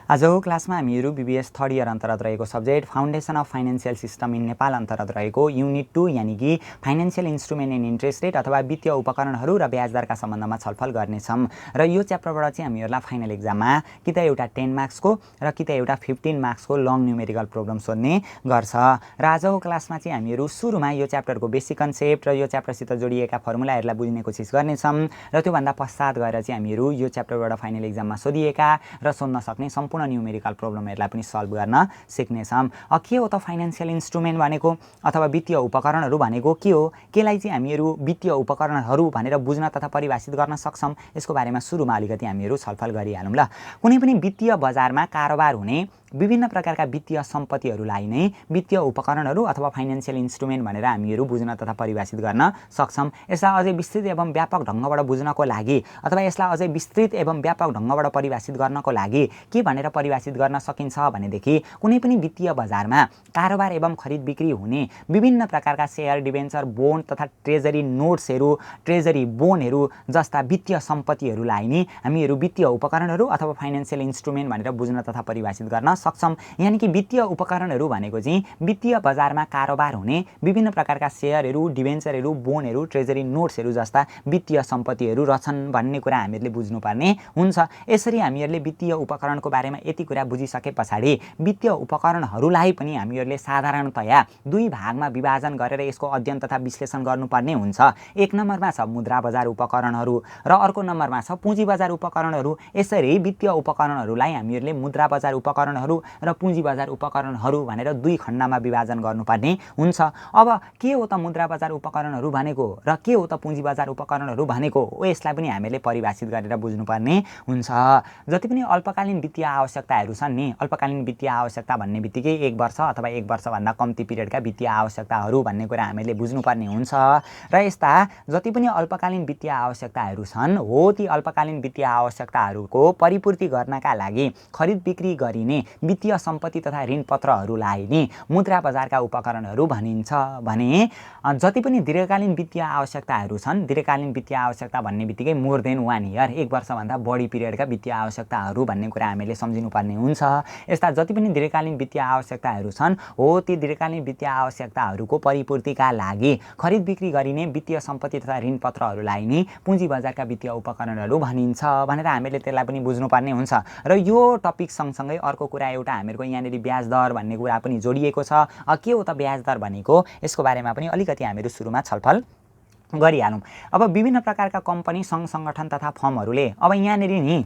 आजको क्लासमा हामीहरू बीबीएस थर्ड इयर अन्तर्गत रहेको subject foundation of financial system in Nepal अन्तर्गत रहेको युनिट 2 यानी कि financial instrument and interest rate अथवा वित्तीय उपकरणहरू र ब्याज दरका सम्बन्धमा छलफल गर्नेछौँ। र यो च्याप्टरबाट चाहिँ हामीहरूलाई फाइनल एक्जाममा कि त एउटा 10 मार्क्सको र कि त एउटा 15 मार्क्सको लङ न्युमेरिकल प्रोब्लम सोध्ने गर्छ। र आजको क्लासमा चाहिँ हामीहरू सुरुमा यो च्याप्टरको बेसिक कन्सेप्ट र यो च्याप्टरसित जोडिएका फर्मुलाहरूलाई बुझ्ने कोसिस गर्नेछौँ र त्योभन्दा पश्चात गएर चाहिँ हामीहरू यो च्याप्टरबाट फाइनल एक्जाममा सोधिएका र सोध्न सक्ने सम्पूर्ण न्युमेरिकल प्रोब्लमहरूलाई पनि सल्भ गर्न सिक्नेछौँ। के हो त फाइनेन्शियल इन्स्ट्रुमेन्ट भनेको अथवा वित्तीय उपकरणहरू भनेको के हो, केलाई चाहिँ हामीहरू वित्तीय उपकरणहरू भनेर बुझ्न तथा परिभाषित गर्न सक्छौँ, यसको बारेमा सुरुमा अलिकति हामीहरू छलफल गरिहालौँ। ल, कुनै पनि वित्तीय बजारमा कारोबार हुने विभिन्न प्रकारका वित्तीय सम्पत्तिहरूलाई नै वित्तीय उपकरणहरू अथवा फाइनेन्शियल इन्स्ट्रुमेन्ट भनेर हामीहरू बुझ्न तथा परिभाषित गर्न सक्छौँ। यसलाई अझै विस्तृत एवं व्यापक ढङ्गबाट बुझ्नको लागि अथवा यसलाई अझै विस्तृत एवं व्यापक ढङ्गबाट परिभाषित गर्नको लागि के भनेर परिभाषित गर्न सकिन्छ भनेदेखि कुनै पनि वित्तीय बजारमा कारोबार एवं खरिद बिक्री हुने विभिन्न प्रकारका सेयर, डिबेन्चर, बोन्ड तथा ट्रेजरी नोट्सहरू, ट्रेजरी बोन्डहरू जस्ता वित्तीय सम्पत्तिहरूलाई नै हामीहरू वित्तीय उपकरणहरू अथवा फाइनेन्शियल इन्स्ट्रुमेन्ट भनेर बुझ्न तथा परिभाषित गर्न सक्छौँ। यानी कि वित्तीय उपकरणहरू भनेको चाहिँ वित्तीय बजारमा कारोबार हुने विभिन्न प्रकारका सेयरहरू, डिबेन्चरहरू, बोन्डहरू, ट्रेजरी नोट्सहरू जस्ता वित्तीय सम्पत्तिहरू रहेछन् भन्ने कुरा हामीहरूले बुझ्नुपर्ने हुन्छ। यसरी हामीहरूले वित्तीय उपकरणको बारेमा यति कुरा बुझिसके पछाडि वित्तीय उपकरणहरूलाई पनि हामीहरूले साधारणतया दुई भागमा विभाजन गरेर यसको अध्ययन तथा विश्लेषण गर्नुपर्ने हुन्छ। एक नम्बरमा छ मुद्रा बजार उपकरणहरू र अर्को नम्बरमा छ पुँजी बजार उपकरणहरू। यसरी वित्तीय उपकरणहरूलाई हामीहरूले मुद्रा बजार उपकरणहरू र पुँजी बजार उपकरणहरू भनेर दुई खण्डमा विभाजन गर्नुपर्ने हुन्छ। अब के हो त मुद्रा बजार उपकरणहरू भनेको र के हो त पुँजी बजार उपकरणहरू भनेको, यसलाई पनि हामीले परिभाषित गरेर बुझ्नुपर्ने हुन्छ। जति पनि अल्पकालीन वित्तीय आवश्यकताहरू छन् नि, अल्पकालीन वित्तीय आवश्यकता भन्ने बित्तिकै 1 वर्ष अथवा 1 वर्षभन्दा कम्ती पिरियडका वित्तीय आवश्यकताहरू भन्ने कुरा हामीले बुझ्नुपर्ने हुन्छ। र यस्ता जति पनि अल्पकालीन वित्तीय आवश्यकताहरू छन् हो ती अल्पकालीन वित्तीय आवश्यकताहरूको परिपूर्ति गर्नका लागि खरिद बिक्री गरिने वित्तीय सम्पत्ति तथा ऋणपत्रहरूलाई नै मुद्रा बजारका उपकरणहरू भनिन्छ भने जति पनि दीर्घकालीन वित्तीय आवश्यकताहरू छन्, दीर्घकालीन वित्तीय आवश्यकता भन्ने बित्तिकै मोर देन 1 इयर 1 वर्षभन्दा बढी पिरियडका वित्तीय आवश्यकताहरू भन्ने कुरा हामीले सम्झिनुपर्ने हुन्छ। यस्ता जति पनि दीर्घकालीन वित्तीय आवश्यकताहरू छन् हो ती दीर्घकालीन वित्तीय आवश्यकताहरूको परिपूर्तिका लागि खरिद बिक्री गरिने वित्तीय सम्पत्ति तथा ऋणपत्रहरूलाई नै पुँजी बजारका वित्तीय उपकरणहरू भनिन्छ भनेर हामीले त्यसलाई पनि बुझ्नुपर्ने हुन्छ। र यो टपिक सँगसँगै अर्को कुरा एउटा हामीहरूको यहाँनिर ब्याज दर भन्ने कुरा पनि जोडिएको छ। के हो त ब्याज दर भनेको, यसको बारेमा पनि अलिकति हामीहरू सुरुमा छलफल गरिहालौँ। अब विभिन्न प्रकारका कम्पनी, सङ्घ सङ्गठन तथा फर्महरूले अब यहाँनिर नि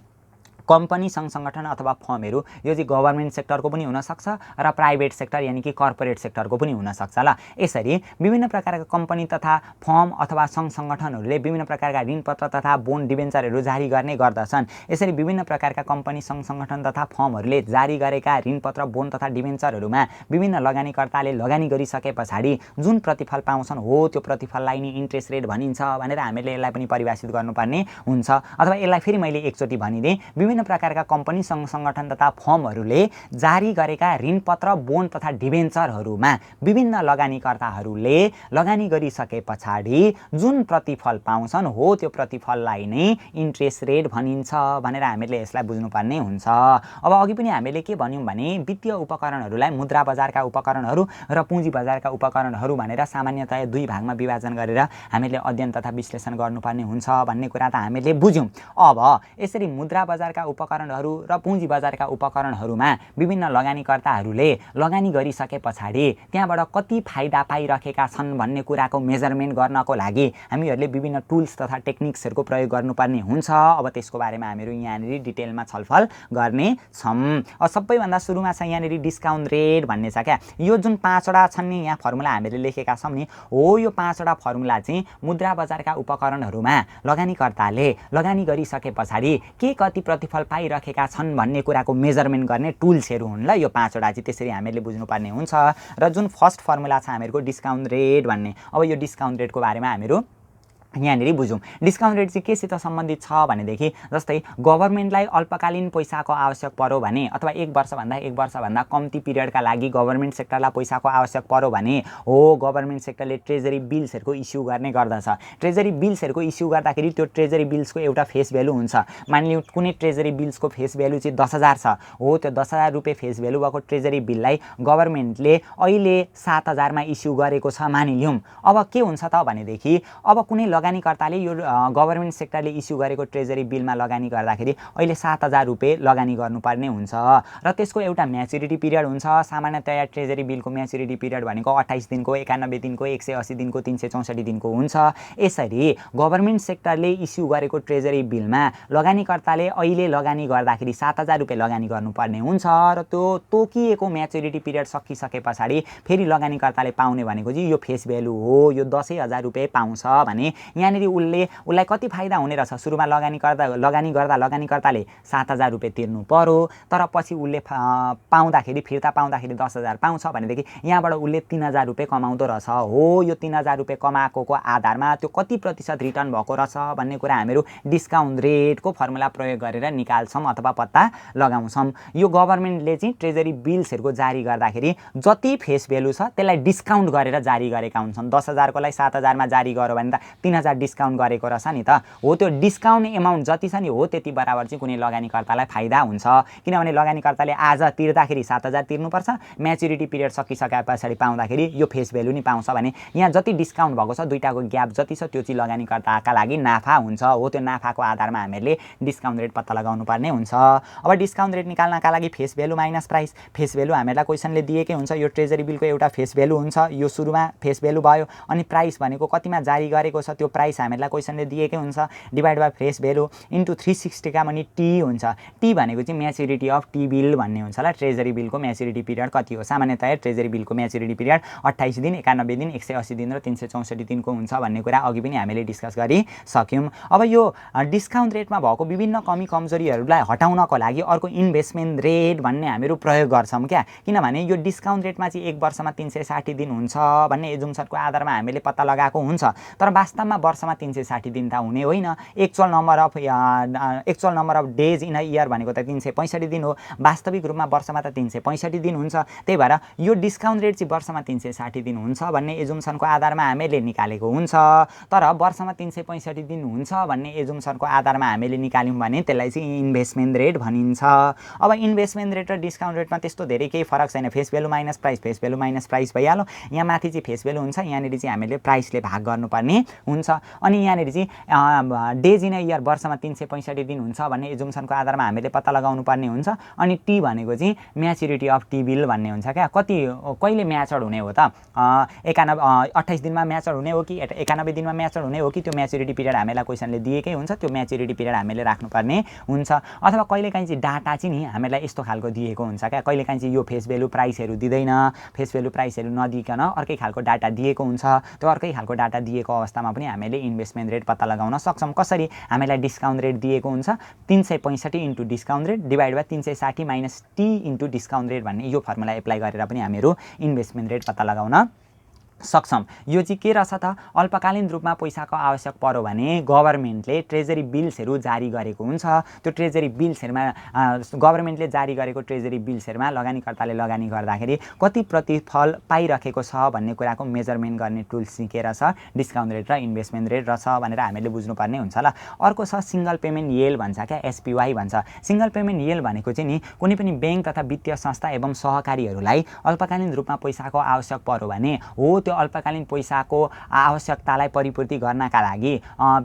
कम्पनी, सङ्घ सङ्गठन अथवा फर्महरू यो चाहिँ गभर्मेन्ट सेक्टरको पनि हुनसक्छ र प्राइभेट सेक्टर यानि कि कर्पोरेट सेक्टरको पनि हुनसक्छ। ल, यसरी विभिन्न प्रकारका कम्पनी तथा फर्म अथवा सङ्घ सङ्गठनहरूले विभिन्न प्रकारका ऋणपत्र तथा बोन्ड डिबेन्चरहरू जारी गर्ने गर्दछन्। यसरी विभिन्न प्रकारका कम्पनी, सङ्घ सङ्गठन तथा फर्महरूले जारी गरेका ऋणपत्र, बोन्ड तथा डिबेन्चरहरूमा विभिन्न लगानीकर्ताले लगानी गरिसके पछाडि जुन प्रतिफल पाउँछन् हो त्यो प्रतिफललाई नै इन्ट्रेस्ट रेट भनिन्छ भनेर हामीले यसलाई पनि परिभाषित गर्नुपर्ने हुन्छ। अथवा यसलाई फेरि मैले एकचोटि भनिदिएँ, विभिन्न प्रकारका कम्पनी, सङ्घ सङ्गठन तथा फर्महरूले जारी गरेका ऋणपत्र, बोन्ड तथा डिबेन्चरहरूमा विभिन्न लगानीकर्ताहरूले लगानी गरिसके पछाडि जुन प्रतिफल पाउँछन् हो त्यो प्रतिफललाई नै इन्ट्रेस्ट रेट भनिन्छ भनेर हामीले यसलाई बुझ्नुपर्ने हुन्छ। अब अघि पनि हामीले के भन्यौँ भने वित्तीय उपकरणहरूलाई मुद्रा बजारका उपकरणहरू र पुँजी बजारका उपकरणहरू भनेर सामान्यतया दुई भागमा विभाजन गरेर हामीले अध्ययन तथा विश्लेषण गर्नुपर्ने हुन्छ भन्ने कुरा त हामीले बुझ्यौँ। अब यसरी मुद्रा बजारका उपकरणहरू र पुँजी बजारका उपकरणहरूमा विभिन्न लगानीकर्ताहरूले लगानी गरिसके पछाडि त्यहाँबाट कति फाइदा पाइरहेका छन् भन्ने कुराको मेजरमेन्ट गर्नको लागि हामीहरूले विभिन्न टुल्स तथा टेक्निक्सहरूको प्रयोग गर्नुपर्ने हुन्छ। अब त्यसको बारेमा हामीहरू यहाँनिर डिटेलमा छलफल गर्नेछौँ। सबैभन्दा सुरुमा छ यहाँनिर डिस्काउन्ट रेट भन्ने छ क्या। यो जुन 5वटा छन् नि यहाँ फर्मुला हामीले लेखेका छौँ नि हो, यो 5वटा फर्मुला चाहिँ मुद्रा बजारका उपकरणहरूमा लगानीकर्ताले लगानी गरिसके पछाडि के कति प्रतिफल पाइरहेका छन् भन्ने कुराको मेजरमेन्ट गर्ने टुल्सहरू हुन्। ल, यो 5वटा चाहिँ त्यसरी हामीले बुझ्नुपर्ने हुन्छ। र जुन फर्स्ट फर्मुला छ हामीहरूको डिस्काउन्ट रेट भन्ने, अब यो डिस्काउन्ट रेटको बारेमा हामीहरू यहाँनिर बुझौँ। डिस्काउन्ट रेट चाहिँ केसित सम्बन्धित छ भनेदेखि जस्तै गभर्मेन्टलाई अल्पकालीन पैसाको आवश्यक पर्यो भने अथवा 1 वर्षभन्दा कम्ती पिरियडका लागि गभर्मेन्ट सेक्टरलाई पैसाको आवश्यक पर्यो भने हो गभर्मेन्ट सेक्टरले ट्रेजरी बिल्सहरूको इस्यु गर्ने गर्दछ। ट्रेजरी बिल्सहरूको इस्यु गर्दाखेरि त्यो ट्रेजरी बिल्सको एउटा फेस भ्यालु हुन्छ। मानिलिउँ कुनै ट्रेजरी बिल्सको फेस भ्यालु चाहिँ 10,000 छ, हो त्यो 10,000 रुपियाँ फेस भ्यालु भएको ट्रेजरी बिललाई गभर्मेन्टले अहिले 7,000 मा इस्यु गरेको छ मानिलिउँ। अब के हुन्छ त भनेदेखि अब कुनै लगानीकर्ताले यो गभर्मेन्ट सेक्टरले इस्यु गरेको ट्रेजरी बिलमा लगानी गर्दाखेरि अहिले 7,000 रुपियाँ लगानी गर्नुपर्ने हुन्छ र त्यसको एउटा म्याच्युरिटी पिरियड हुन्छ। सामान्यतया ट्रेजरी बिलको म्याच्युरिटी पिरियड भनेको 28 दिनको, 91 दिनको, 180 दिनको, 364 दिनको हुन्छ। यसरी गभर्मेन्ट सेक्टरले इस्यु गरेको ट्रेजरी बिलमा लगानीकर्ताले अहिले लगानी गर्दाखेरि 7,000 रुपियाँ लगानी गर्नुपर्ने हुन्छ र त्यो तोकिएको म्याच्युरिटी पिरियड सकिसके पछाडि फेरि लगानीकर्ताले पाउने भनेको चाहिँ यो फेस भ्यालु हो, यो 10,000 रुपियाँ पाउँछ भने यहाँनिर उसलाई कति फाइदा हुने रहेछ। सुरुमा लगानी गर्दा लगानीकर्ताले 7,000 रुपियाँ तिर्नु पर्यो, तर पछि उसले फिर्ता पाउँदाखेरि 10,000 पाउँछ भनेदेखि यहाँबाट उसले 3,000 रुपियाँ कमाउँदो रहेछ। हो यो 3,000 रुपियाँ कमाएको आधारमा त्यो कति प्रतिशत रिटर्न भएको रहेछ भन्ने कुरा हामीहरू डिस्काउन्ट रेटको फर्मुला प्रयोग गरेर निकाल्छौँ अथवा पत्ता लगाउँछौँ। यो गभर्मेन्टले चाहिँ ट्रेजरी बिल्सहरूको जारी गर्दाखेरि जति फेस भ्यालु छ त्यसलाई डिस्काउन्ट गरेर जारी गरेका हुन्छन्। 10,000 कोलाई 7,000 मा जारी गर्यो भने त 3,000 डिस्काउन्ट गरेको रहेछ नि त। हो त्यो डिस्काउन्ट एमाउन्ट जति छ नि हो त्यति बराबर चाहिँ कुनै लगानीकर्तालाई फाइदा हुन्छ। किनभने लगानीकर्ताले आज तिर्दाखेरि 7,000 तिर्नुपर्छ, म्याच्युरिटी पिरियड सकिसके पछाडि पाउँदाखेरि यो फेस भ्यालु नि पाउँछ भने यहाँ जति डिस्काउन्ट भएको छ दुईटाको ग्याप जति छ त्यो चाहिँ लगानीकर्ताका लागि नाफा हुन्छ। हो त्यो नाफाको आधारमा हामीले डिस्काउन्ट रेट पत्ता लगाउनु पर्ने हुन्छ। अब डिस्काउन्ट रेट निकाल्नका लागि face value minus price. Face value हामीलाई क्वेसनले दिएकै हुन्छ। यो ट्रेजरी बिलको एउटा फेस भ्यालु हुन्छ, यो सुरुमा फेस भ्यालु भयो, अनि प्राइस भनेको कतिमा जारी गरेको छ त्यो प्राइस हामीलाई क्वेसनले दिएकै हुन्छ, divide by face value into 360 का मनी टी हुन्छ। टी भनेको चाहिँ म्याच्युरिटी अफ टी बिल भन्ने हुन्छ ल। ट्रेजरी बिलको म्याच्युरिटी पिरियड कति हो? सामान्यतया ट्रेजरी बिलको म्याच्युरिटी पिरियड 28 दिन, 91 दिन, 180 दिन र 364 दिनको हुन्छ भन्ने कुरा अघि पनि हामीले डिस्कस गरिसक्यौँ। अब यो डिस्काउन्ट रेटमा भएको विभिन्न कमी कमजोरीहरूलाई हटाउनको लागि अर्को इन्भेस्टमेन्ट रेट भन्ने हामीहरू प्रयोग गर्छौँ क्या। किनभने यो डिस्काउन्ट रेटमा चाहिँ 1 वर्षमा 360 दिन हुन्छ भन्ने एजुम्सनको आधारमा हामीले पत्ता लगाएको हुन्छ, तर वास्तवमा वर्षमा 360 दिन त हुने होइन। Actual number of days in a year भनेको त 365 दिन हो, वास्तविक रूपमा वर्षमा त 365 दिन हुन्छ। त्यही भएर यो डिस्काउन्ट रेट चाहिँ वर्षमा 360 दिन हुन्छ भन्ने एजुम्सनको आधारमा हामीले निकालेको हुन्छ। तर वर्षमा 365 दिन हुन्छ भन्ने एजुम्सनको आधारमा हामीले निकाल्यौँ भने त्यसलाई चाहिँ इन्भेस्टमेन्ट रेट भनिन्छ। अब इन्भेस्टमेन्ट रेट र डिस्काउन्ट रेटमा त्यस्तो धेरै केही फरक छैन। फेस भ्यालु माइनस प्राइस भइहाल्यो। यहाँ माथि चाहिँ फेस भ्यालु हुन्छ, यहाँनिर चाहिँ हामीले प्राइसले भाग गर्नुपर्ने हुन्छ। अनि यहाँनिर चाहिँ डेज इन अ इयर वर्षमा 365 दिन हुन्छ भन्ने एजुम्सनको आधारमा हामीले पत्ता लगाउनु पर्ने हुन्छ। अनि टी भनेको चाहिँ म्याच्युरिटी अफ टी बिल भन्ने हुन्छ क्या। कहिले म्याचड हुने हो त? 28 दिनमा म्याचड हुने हो कि 91 दिनमा म्याचड हुने हो कि त्यो म्याच्युरिटी पिरियड हामीलाई क्वेसनले दिएकै हुन्छ, त्यो म्याच्युरिटी पिरियड हामीले राख्नुपर्ने हुन्छ। अथवा कहिलेकाहीँ चाहिँ डाटा चाहिँ नि हामीलाई यस्तो खालको दिएको हुन्छ क्या। कहिलेकाहीँ चाहिँ यो फेस भ्यालु प्राइसहरू दिँदैन, फेस भ्यालु प्राइसहरू नदिइकन अर्कै खालको डाटा दिएको हुन्छ। त्यो अर्कै खालको डाटा दिएको अवस्थामा पनि हामीले इन्भेस्टमेन्ट रेट पत्ता लगाउन सक्छौँ। कसरी? हामीलाई डिस्काउन्ट रेट दिएको हुन्छ 365 into discount rate divide by 360 minus T into discount rate भन्ने यो फर्मुला एप्लाई गरेर पनि हामीहरू इन्भेस्टमेन्ट रेट पत्ता लगाउन सक्छौँ। यो चाहिँ के रहेछ त? अल्पकालीन रूपमा पैसाको आवश्यक पर्यो भने गभर्मेन्टले ट्रेजरी बिल्सहरू जारी गरेको हुन्छ। त्यो ट्रेजरी बिल्सहरूमा गभर्मेन्टले जारी गरेको ट्रेजरी बिल्सहरूमा लगानीकर्ताले लगानी गर्दाखेरि कति प्रतिफल पाइरहेको छ भन्ने कुराको मेजरमेन्ट गर्ने टुल्स सिकेर छ डिस्काउन्ट रेट र इन्भेस्टमेन्ट रेट रहेछ भनेर हामीले बुझ्नुपर्ने हुन्छ ल। अर्को छ सिङ्गल पेमेन्ट येल्ड भन्छ क्या, एसपिवाई भन्छ। सिङ्गल पेमेन्ट येल्ड भनेको चाहिँ नि कुनै पनि ब्याङ्क तथा वित्तीय संस्था एवं सहकारीहरूलाई अल्पकालीन रूपमा पैसाको आवश्यक पर्यो भने हो त्यो अल्पकालीन पैसाको आवश्यकतालाई परिपूर्ति गर्नका लागि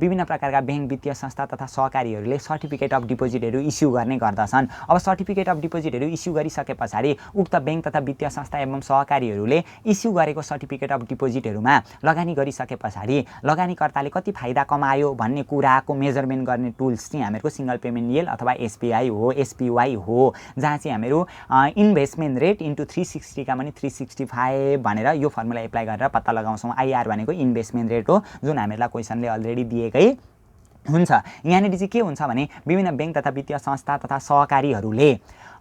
विभिन्न प्रकारका ब्याङ्क वित्तीय संस्था तथा सहकारीहरूले सर्टिफिकेट अफ डिपोजिटहरू इस्यु गर्ने गर्दछन्। अब सर्टिफिकेट अफ डिपोजिटहरू इस्यु गरिसके पछाडि उक्त ब्याङ्क तथा वित्तीय संस्था एवं सहकारीहरूले इस्यु गरेको सर्टिफिकेट अफ डिपोजिटहरूमा लगानी गरिसके पछाडि लगानीकर्ताले कति फाइदा कमायो भन्ने कुराको मेजरमेन्ट गर्ने टुल्स चाहिँ हामीहरूको सिङ्गल पेमेन्ट येल्ड अथवा एसपिवाई हो, जहाँ चाहिँ हामीहरू इन्भेस्टमेन्ट रेट इन्टु 360 का मनी 365 भनेर यो फर्मुला एप्लाई गरेर पत्ता लगाउँछौँ। आइआर भनेको इन्भेस्टमेन्ट रेट हो जुन हामीलाई क्वेसनले अलरेडी दिएकै हुन्छ। यहाँनिर चाहिँ के हुन्छ भने विभिन्न ब्याङ्क तथा वित्तीय संस्था तथा सहकारीहरूले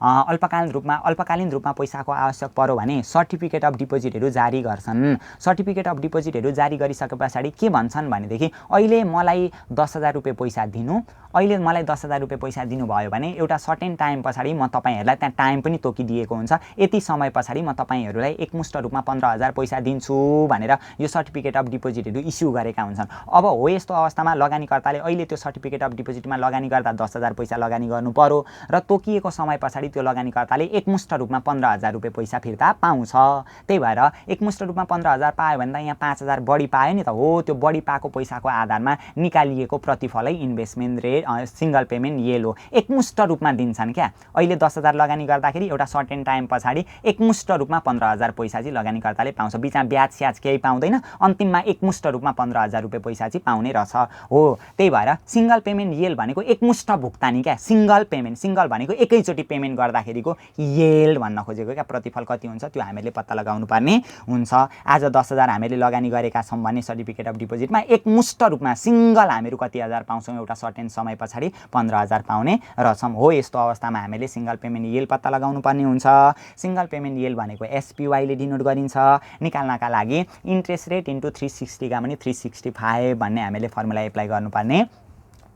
अल्पकालीन रूपमा पैसाको आवश्यक पर्यो भने सर्टिफिकेट अफ डिपोजिटहरू जारी गर्छन्। सर्टिफिकेट अफ डिपोजिटहरू जारी गरिसके पछाडि के भन्छन् भनेदेखि अहिले मलाई 10,000 रुपियाँ पैसा दिनु, अहिले मलाई 10,000 रुपियाँ पैसा दिनुभयो भने एउटा सर्टेन टाइम पछाडि म तपाईँहरूलाई त्यहाँ टाइम पनि तोकिदिएको हुन्छ, यति समय पछाडि म तपाईँहरूलाई एकमुष्ट रूपमा 15,000 पैसा दिन्छु भनेर यो सर्टिफिकेट अफ डिपोजिटहरू इस्यु गरेका हुन्छन्। अब हो यस्तो अवस्थामा लगानीकर्ताले अहिले त्यो सर्टिफिकेट अफ डिपोजिटमा लगानी गर्दा 10,000 पैसा लगानी गर्नु पर्यो र तोकिएको समय पछाडि त्यो लगानीकर्ताले एकमुष्ट रूपमा 15,000 रुपियाँ पैसा फिर्ता पाउँछ। त्यही भएर एकमुष्ट रूपमा 15,000 पायो भने त यहाँ 5,000 बढी पायो नि त। हो त्यो बढी पाएको पैसाको आधारमा निकालिएको प्रतिफलै investment rate single payment yield हो। एकमुष्ट रूपमा दिन्छन् क्या। अहिले 10,000 लगानी गर्दाखेरि एउटा सर्टेन टाइम पछाडि एकमुष्ट रूपमा 15,000 पैसा चाहिँ लगानीकर्ताले पाउँछ। बिचमा ब्याज स्याज केही पाउँदैन, अन्तिममा एकमुष्ट रूपमा 15,000 रुपियाँ पैसा चाहिँ पाउने रहेछ। हो त्यही भएर सिंगल पेमेन्ट येल भनेको एकमुष्ट भुक्तानी क्या। सिंगल पेमेन्ट, सिंगल भनेको एकैचोटि पेमेन्ट गर्दाखेरिको येल्ड भन्न खोजेको क्या। प्रतिफल कति हुन्छ त्यो हामीले पत्ता लगाउनु पर्ने हुन्छ। आज 10,000 हामीले लगानी गरेका छौँ भने सर्टिफिकेट अफ डिपोजिटमा एकमुष्ट रूपमा सिंगल हामीहरू कति हजार पाउँछौँ एउटा सर्टेन समय पछाडि 15,000 पाउने रहेछौँ। हो यस्तो अवस्थामा हामीले सिंगल पेमेन्ट येल्ड पत्ता लगाउनु पर्ने हुन्छ। सिंगल पेमेन्ट येल्ड भनेको एसपीवाईले डिनोट गरिन्छ। निकाल्नका लागि इन्ट्रेस्ट रेट इन्टु 360 का पनि 365 भन्ने हामीले फर्मुला एप्लाई गर्नुपर्ने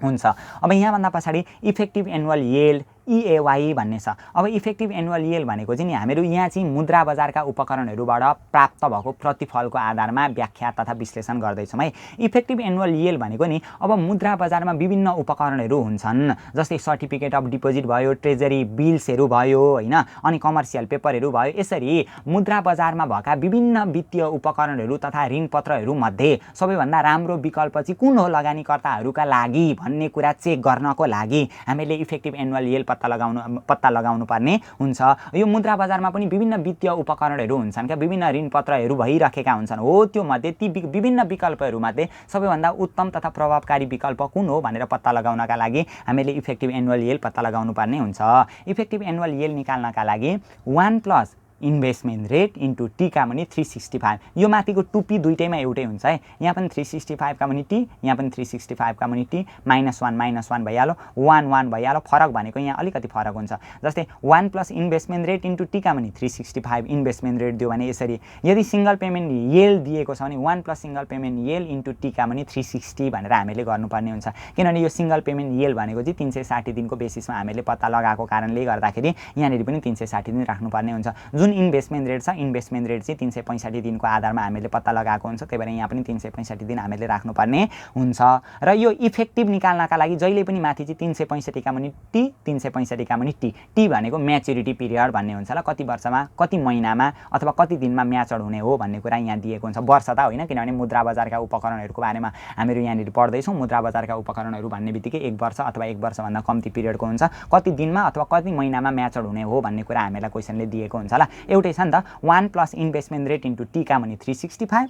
हुन्छ। अब यहाँभन्दा पछाडि इफेक्टिभ एनुअल येल्ड EAY भन्ने छ। अब इफेक्टिभ एनुअल येल्ड भनेको चाहिँ नि हामीहरू यहाँ चाहिँ मुद्रा बजारका उपकरणहरूबाट प्राप्त भएको प्रतिफलको आधारमा व्याख्या तथा विश्लेषण गर्दैछौँ है। इफेक्टिभ एनुअल येल्ड भनेको नि अब मुद्रा बजारमा विभिन्न उपकरणहरू हुन्छन्, जस्तै सर्टिफिकेट अफ डिपोजिट भयो, ट्रेजरी बिल्सहरू भयो होइन, अनि कमर्सियल पेपरहरू भयो। यसरी मुद्रा बजारमा भएका विभिन्न वित्तीय उपकरणहरू तथा ऋणपत्रहरू मध्ये सबैभन्दा राम्रो विकल्प चाहिँ कुन हो लगानीकर्ताहरूका लागि भन्ने कुरा चेक गर्नको लागि हामीले इफेक्टिभ एनुअल येल्ड पत्ता लगाउनु पर्ने हुन्छ। यो मुद्रा बजारमा पनि विभिन्न वित्तीय उपकरणहरू हुन्छन् क्या, विभिन्न ऋणपत्रहरू भइराखेका हुन्छन्। हो त्यो मध्ये ती विभिन्न विकल्पहरूमध्ये सबैभन्दा उत्तम तथा प्रभावकारी विकल्प कुन हो भनेर पत्ता लगाउनका लागि हामीले इफेक्टिभ एनुअल येल्ड पत्ता लगाउनु पर्ने हुन्छ। इफेक्टिभ एनुअल येल्ड निकाल्नका लागि 1 plus investment rate into T का पनि 365। यो माथिको टुपी दुइटैमा एउटै हुन्छ है। यहाँ पनि 365 का पनि टी, यहाँ पनि 365 का पनि टी, -1 भइहाल्यो, 1 भइहाल्यो। फरक भनेको यहाँ अलिकति फरक हुन्छ। जस्तै 1 plus investment rate into T का पनि 365 इन्भेस्टमेन्ट रेट दियो भने यसरी। यदि सिंगल पेमेन्ट येल्ड दिएको छ भने 1 plus single payment yield into T का पनि 360 भनेर हामीले गर्नुपर्ने हुन्छ। किनभने यो सिंगल पेमेन्ट येल्ड भनेको चाहिँ 360 दिनको बेसिसमा हामीले पत्ता लगाएको कारणले गर्दाखेरि यहाँनिर पनि 360 दिन राख्नुपर्ने हुन्छ। जुन इन्भेस्टमेन्ट रेट छ, इन्भेस्टमेन्ट रेट चाहिँ 365 दिनको आधारमा हामीले पत्ता लगाएको हुन्छ। त्यही भएर यहाँ पनि 365 दिन हामीले राख्नुपर्ने हुन्छ। र यो इफेक्टिभ निकाल्नका लागि जहिले पनि माथि चाहिँ 365 का पनि टी, 365 का पनि टी। टी भनेको म्याच्युरिटी पिरियड भन्ने हुन्छ ल, कति वर्षमा, कति महिनामा अथवा कति दिनमा म्याचड हुने हो भन्ने कुरा यहाँ दिएको हुन्छ। वर्ष त होइन, किनभने मुद्रा बजारका उपकरणहरूको बारेमा हामीहरू यहाँनिर पढ्दैछौँ। मुद्रा बजारका उपकरणहरू भन्ने बित्तिकै 1 वर्ष अथवा 1 वर्षभन्दा कम्ती पिरियडको हुन्छ। कति दिनमा अथवा कति महिनामा म्याचड हुने हो भन्ने कुरा हामीलाई क्वेसनले दिएको हुन्छ ल। एउटै छ नि त। 1 plus investment rate into T का पनि 365,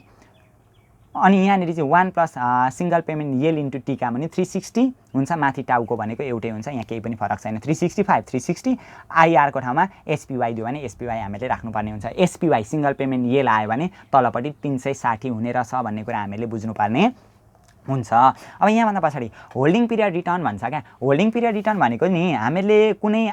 अनि यहाँनिर चाहिँ 1 plus single payment yield into T का पनि 360 हुन्छ। माथि टाउको भनेको एउटै हुन्छ, यहाँ केही पनि फरक छैन। 365 360 आइआरको ठाउँमा एसपीवाई दियो भने एसपीवाई हामीले राख्नुपर्ने हुन्छ। एसपीवाई सिंगल पेमेन्ट येल्ड आयो भने तलपट्टि 360 हुने रहेछ भन्ने कुरा हामीले बुझ्नुपर्ने हुन्छ। अब यहाँभन्दा पछाडि होल्डिङ पिरियड रिटर्न भन्छ क्या। होल्डिङ पिरियड रिटर्न भनेको नि हामीले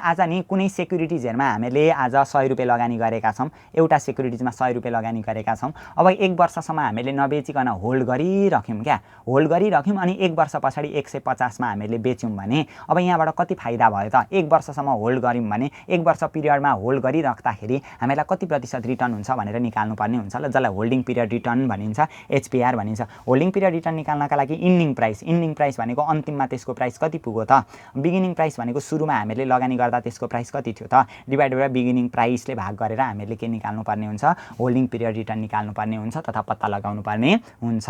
आज कुनै सेक्युरिटिजहरूमा हामीले आज 100 रुपियाँ लगानी गरेका छौँ, एउटा सेक्युरिटिजमा 100 रुपियाँ लगानी गरेका छौँ। अब 1 वर्षसम्म हामीले नबेचिकन होल्ड गरिराख्यौँ क्या, होल्ड गरिराख्यौँ अनि 1 वर्ष पछाडि 150 मा हामीले बेच्यौँ भने अब यहाँबाट कति फाइदा भयो त। 1 वर्षसम्म होल्ड गऱ्यौँ भने 1 वर्ष पिरियडमा होल्ड गरिराख्दाखेरि हामीलाई कति प्रतिशत रिटर्न हुन्छ भनेर निकाल्नुपर्ने हुन्छ ल, जसलाई होल्डिङ पिरियड रिटर्न भनिन्छ, एचपिआर भनिन्छ। होल्डिङ पिरियड रिटर्न निकाल्नका लागि इन्डिङ प्राइस भनेको अन्तिममा त्यसको प्राइस कति पुग्यो त, बिगिनिङ प्राइस भनेको सुरुमा हामीले लगानी गर्दा त्यसको प्राइस कति थियो त, डिभाइडेड बाइ बिगिनिङ प्राइसले भाग गरेर हामीले के निकाल्नु पर्ने हुन्छ, होल्डिङ पिरियड रिटर्न निकाल्नु पर्ने हुन्छ तथा पत्ता लगाउनु पर्ने हुन्छ।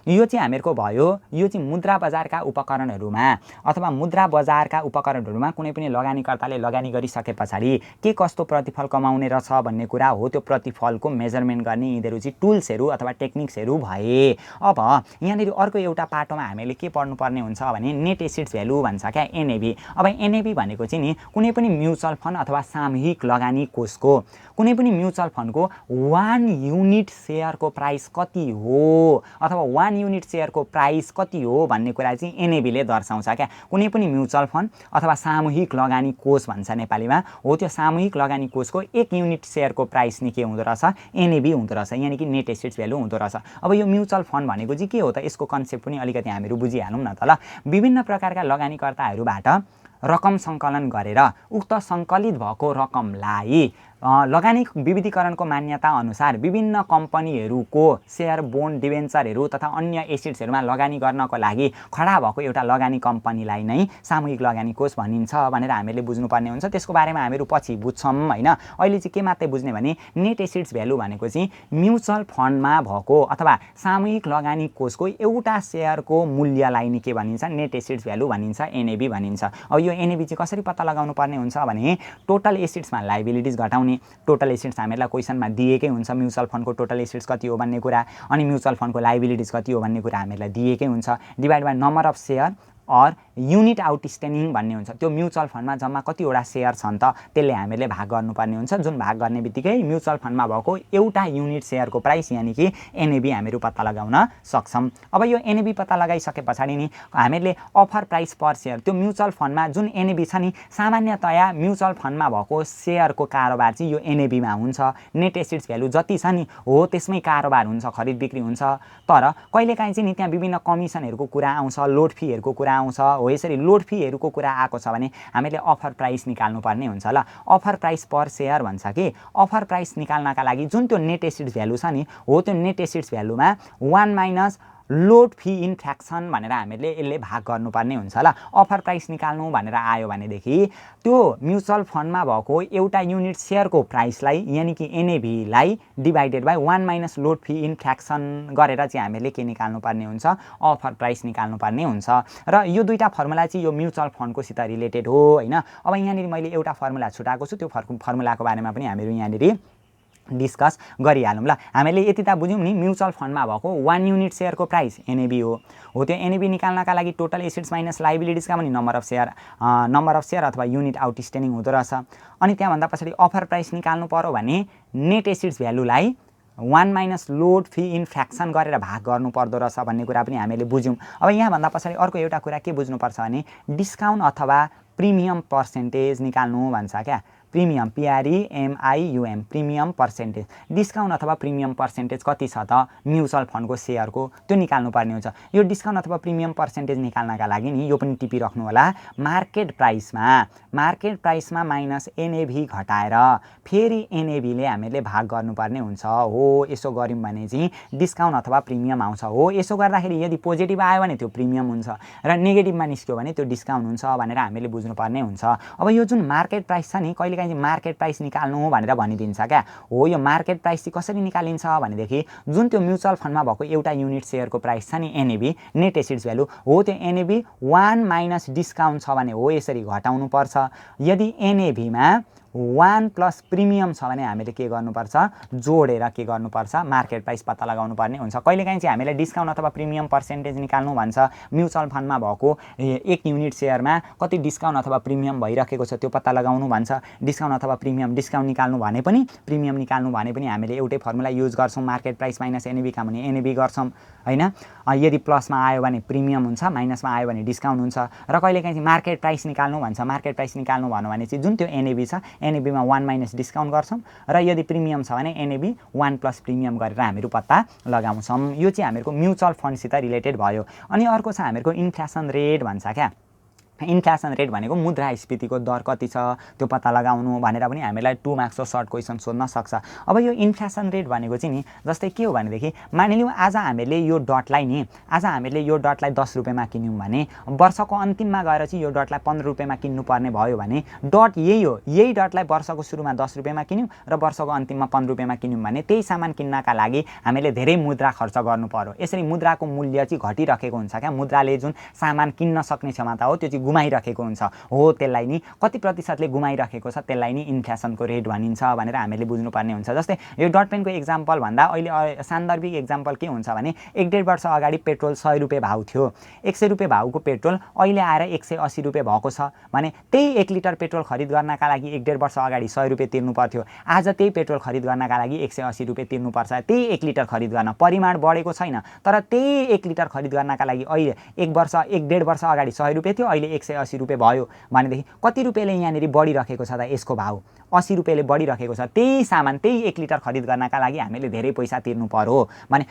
यो चाहिँ हामीहरूको भयो, यो चाहिँ मुद्रा बजारका उपकरणहरूमा अथवा मुद्रा बजारका उपकरणहरूमा कुनै पनि लगानीकर्ताले लगानी गरिसके पछाडि के कस्तो प्रतिफल कमाउने रहेछ भन्ने कुरा हो। त्यो प्रतिफलको मेजरमेन्ट गर्ने यिनीहरू चाहिँ टुल्सहरू अथवा टेक्निक्सहरू भए। अब यहाँनिर अर्को एउटा पाटोमा हामीले के पढ्नुपर्ने हुन्छ भने नेट एसेट्स भ्यालु भन्छ क्या एनएबी। अब एनएबी भनेको चाहिँ नि कुनै पनि म्युचुअल फन्ड अथवा सामूहिक लगानी कोषको कुनै पनि म्युचुअल फन्डको 1 युनिट सेयरको प्राइस कति हो अथवा 1 युनिट सेयरको प्राइस कति हो भन्ने कुरा चाहिँ एनएबीले दर्शाउँछ क्या। कुनै पनि म्युचुअल फन्ड अथवा सामूहिक लगानी कोष भन्छ नेपालीमा, हो त्यो सामूहिक लगानी कोषको 1 युनिट सेयरको प्राइस नि के हुँदो रहेछ, एनएबी हुँदो रहेछ, यानि कि नेट एसेट्स भ्यालु हुँदो रहेछ। अब यो म्युचुअल फन्ड भनेको चाहिँ के हो त, यसको कन्सेप्ट पनि अलिकति हामीहरू बुझिहालौँ न त ल। विभिन्न प्रकारका लगानीकर्ताहरूबाट रकम सङ्कलन गरेर उक्त सङ्कलित भएको रकमलाई लगानी विविधीकरणको मान्यता अनुसार विभिन्न कम्पनीहरूको सेयर, बोन्ड, डिबेन्चरहरू तथा अन्य एसेट्सहरूमा लगानी गर्नको लागि खडा भएको एउटा लगानी कम्पनीलाई नै सामूहिक लगानी कोष भनिन्छ भनेर हामीले बुझ्नुपर्ने हुन्छ। त्यसको बारेमा हामीहरू पछि बुझ्छौँ होइन। अहिले चाहिँ के मात्रै बुझ्ने भने नेट एसेट्स भ्यालु भनेको चाहिँ म्युचुअल फन्डमा भएको अथवा सामूहिक लगानी कोषको एउटा सेयरको मूल्यलाई नै के भनिन्छ, नेट एसेट्स भ्यालु भनिन्छ, एनएबी भनिन्छ। अब यो एनएबी चाहिँ कसरी पत्ता लगाउनु पर्ने हुन्छ भने टोटल एसेट्समा लाइबिलिटिज घटाउने, टोटल एसेट्स हामीलाई क्वेसनमा दिएकै हुन्छ, म्युचुअल फन्डको टोटल एसेट्स कति हो भन्ने कुरा, अनि म्युचुअल फन्डको लाइबिलिटिज कति हो भन्ने कुरा हामीलाई दिएकै हुन्छ, divide by number of share or unit outstanding भन्ने हुन्छ। त्यो म्युचुअल फन्डमा जम्मा कतिवटा सेयर छन् त त्यसले हामीले भाग गर्नुपर्ने हुन्छ, जुन भाग गर्ने बित्तिकै म्युचुअल फन्डमा भएको एउटा युनिट सेयरको प्राइस यानि कि एनएबी हामीहरू पत्ता लगाउन सक्छौँ। अब यो एनएबी पत्ता लगाइसके पछाडि नि हामीले अफर प्राइस पर सेयर, त्यो म्युचुअल फन्डमा जुन एनएबी छ नि सामान्यतया म्युचुअल फन्डमा भएको सेयरको कारोबार चाहिँ यो एनएबीमा हुन्छ। नेट एसेट्स भ्यालु जति छ नि हो त्यसमै कारोबार हुन्छ, खरिद बिक्री हुन्छ। तर कहिलेकाहीँ चाहिँ नि त्यहाँ विभिन्न कमिसनहरूको कुरा आउँछ, लोड फीहरूको कुरा आउँछ, हो यसरी लोड फीहरूको कुरा आएको छ भने हामीले अफर प्राइस निकाल्नु पर्ने हुन्छ ल। अफर प्राइस पर सेयर भन्छ कि अफर प्राइस निकाल्नका लागि जुन त्यो नेट एसेट्स भ्यालु छ नि हो त्यो नेट एसेट्स भ्यालुमा 1 minus load fee in fraction भनेर हामीले यसले भाग गर्नुपर्ने हुन्छ ल। अफर प्राइस निकाल्नु भनेर आयो भनेदेखि त्यो म्युचुअल फन्डमा भएको एउटा युनिट सेयरको प्राइसलाई यानि कि एनएबीलाई divided by 1 minus load fee in fraction गरेर चाहिँ हामीले के निकाल्नु पर्ने हुन्छ, अफर प्राइस निकाल्नु पर्ने हुन्छ। र यो दुईटा फर्मुला चाहिँ यो म्युचुअल फन्डकोसित रिलेटेड हो होइन। अब यहाँनिर मैले एउटा फर्मुला छुटाएको छु, त्यो फर्मुलाको बारेमा पनि हामीहरू यहाँनिर डिस्कस गरिहालौँ ल। हामीले यति त बुझ्यौँ नि म्युचुअल फन्डमा भएको 1 युनिट सेयरको प्राइस एनएबी हो त्यो एनएबी निकाल्नका लागि टोटल एसेट्स माइनस लाइबिलिटिजका पनि नम्बर अफ सेयर अथवा युनिट आउटस्ट्यान्डिङ हुँदो रहेछ। अनि त्यहाँभन्दा पछाडि अफर प्राइस निकाल्नु पर्यो भने नेट एसेट्स भ्यालुलाई 1 minus load fee in fraction गरेर भाग गर्नु पर्दो रहेछ भन्ने कुरा पनि हामीले बुझ्यौँ। अब यहाँभन्दा पछाडि अर्को एउटा कुरा के बुझ्नुपर्छ भने डिस्काउन्ट अथवा प्रिमियम पर्सेन्टेज निकाल्नु भन्छ क्या। Premium PREMIUM premium percentage, discount अथवा प्रिमियम पर्सेन्टेज कति छ त म्युचुअल फन्डको सेयरको त्यो निकाल्नु पर्ने हुन्छ। यो डिस्काउन्ट अथवा प्रिमियम पर्सेन्टेज निकाल्नका लागि नि यो पनि टिपिराख्नु होला, मार्केट प्राइसमा माइनस एनएबी घटाएर फेरि एनएबीले हामीले भाग गर्नुपर्ने हुन्छ। हो यसो गऱ्यौँ भने चाहिँ डिस्काउन्ट अथवा प्रिमियम आउँछ। हो यसो गर्दाखेरि यदि पोजिटिभ आयो भने त्यो प्रिमियम हुन्छ र नेगेटिभमा निस्क्यो भने त्यो डिस्काउन्ट हुन्छ भनेर हामीले बुझ्नुपर्ने हुन्छ। अब यो जुन मार्केट प्राइस छ नि कहिलेकाहीँ मार्केट प्राइस निकाल्नु भनेर भनिदिन्छ क्या। हो यो मार्केट प्राइस चाहिँ कसरी निकालिन्छ भनेदेखि जुन त्यो म्युचुअल फन्डमा भएको एउटा युनिट सेयरको प्राइस छ नि एनएबी, नेट एसेट्स भ्यालु हो त्यो एनएबी 1 माइनस डिस्काउन्ट छ भने हो यसरी घटाउनु पर्छ। यदि एनएबीमा 1 प्लस प्रिमियम छ भने हामीले के गर्नुपर्छ, जोडेर के गर्नुपर्छ, मार्केट प्राइस पत्ता लगाउनु पर्ने हुन्छ। कहिलेकाहीँ चाहिँ हामीलाई डिस्काउन्ट अथवा प्रिमियम पर्सेन्टेज निकाल्नु भन्छ। म्युचुअल फन्डमा भएको 1 युनिट सेयरमा कति डिस्काउन्ट अथवा प्रिमियम भइरहेको छ त्यो पत्ता लगाउनु भन्छ। डिस्काउन्ट अथवा प्रिमियम, डिस्काउन्ट निकाल्नु भने पनि प्रिमियम निकाल्नु भने पनि हामीले एउटै फर्मुला युज गर्छौँ, मार्केट प्राइस माइनस एनएबी का भने एनएबी गर्छौँ होइन। यदि प्लसमा आयो भने प्रिमियम हुन्छ, माइनसमा आयो भने डिस्काउन्ट हुन्छ। र कहिलेकाहीँ चाहिँ मार्केट प्राइस निकाल्नु भन्छ। मार्केट प्राइस निकाल्नु भन्यो भने चाहिँ जुन त्यो एनएबी छ एनएबीमा 1 माइनस डिस्काउन्ट गर्छौँ र यदि प्रिमियम छ भने एनएबी 1 प्लस प्रिमियम गरेर हामीहरू पत्ता लगाउँछौँ। यो चाहिँ हामीहरूको म्युचुअल फन्डसित रिलेटेड भयो। अनि अर्को छ हामीहरूको इन्फ्लेसन रेट भन्छ क्या। इन्फ्लेसन रेट भनेको मुद्रास्फीतिको दर कति छ त्यो पत्ता लगाउनु भनेर पनि हामीलाई 2 मार्क्सको सर्ट क्वेसन सोध्न सक्छ। अब यो इन्फ्लेसन रेट भनेको चाहिँ नि जस्तै के हो भनेदेखि मानिलिउँ आज हामीले यो डटलाई 10 रुपियाँमा किन्यौँ भने वर्षको अन्तिममा गएर चाहिँ यो डटलाई 15 रुपियाँमा किन्नुपर्ने भयो भने डट यही हो, यही डटलाई वर्षको सुरुमा 10 रुपियाँमा किन्यौँ र वर्षको अन्तिममा 15 रुपियाँमा किन्यौँ भने त्यही सामान किन्नका लागि हामीले धेरै मुद्रा खर्च गर्नु पर्यो। यसरी मुद्राको मूल्य चाहिँ घटिरहेको हुन्छ क्या। मुद्राले जुन सामान किन्न सक्ने क्षमता हो त्यो चाहिँ गुमाइरहेको हुन्छ हो त्यसलाई नि कति प्रतिशतले गुमाइरहेको छ त्यसलाई नि इन्फ्लेसनको रेट भनिन्छ भनेर हामीले बुझ्नुपर्ने हुन्छ। जस्तै यो डट पेनको एक्जाम्पल भन्दा अहिले सान्दर्भिक एक्जाम्पल के हुन्छ भने 1.5 वर्ष अगाडि पेट्रोल 100 रुपियाँ भाउ थियो। 100 रुपियाँ भाउको पेट्रोल अहिले आएर 180 रुपियाँ भएको छ भने त्यही 1 लिटर पेट्रोल खरिद गर्नका लागि 1.5 वर्ष अगाडि 100 रुपियाँ तिर्नु पर्थ्यो। आज त्यही पेट्रोल खरिद गर्नका लागि 180 रुपियाँ तिर्नुपर्छ। त्यही 1 लिटर खरिद गर्न परिमाण बढेको छैन, तर त्यही 1 लिटर खरिद गर्नका लागि अहिले 1.5 वर्ष अगाडि 100 रुपियाँ थियो, अहिले 180 रुपियाँ भयो भनेदेखि कति रुपियाँले यहाँनिर बढिरहेको छ त यसको भाउ? 80 रुपियाँले बढिरहेको छ। त्यही सामान त्यही 1 लिटर खरिद गर्नका लागि हामीले धेरै पैसा तिर्नु पर्यो भने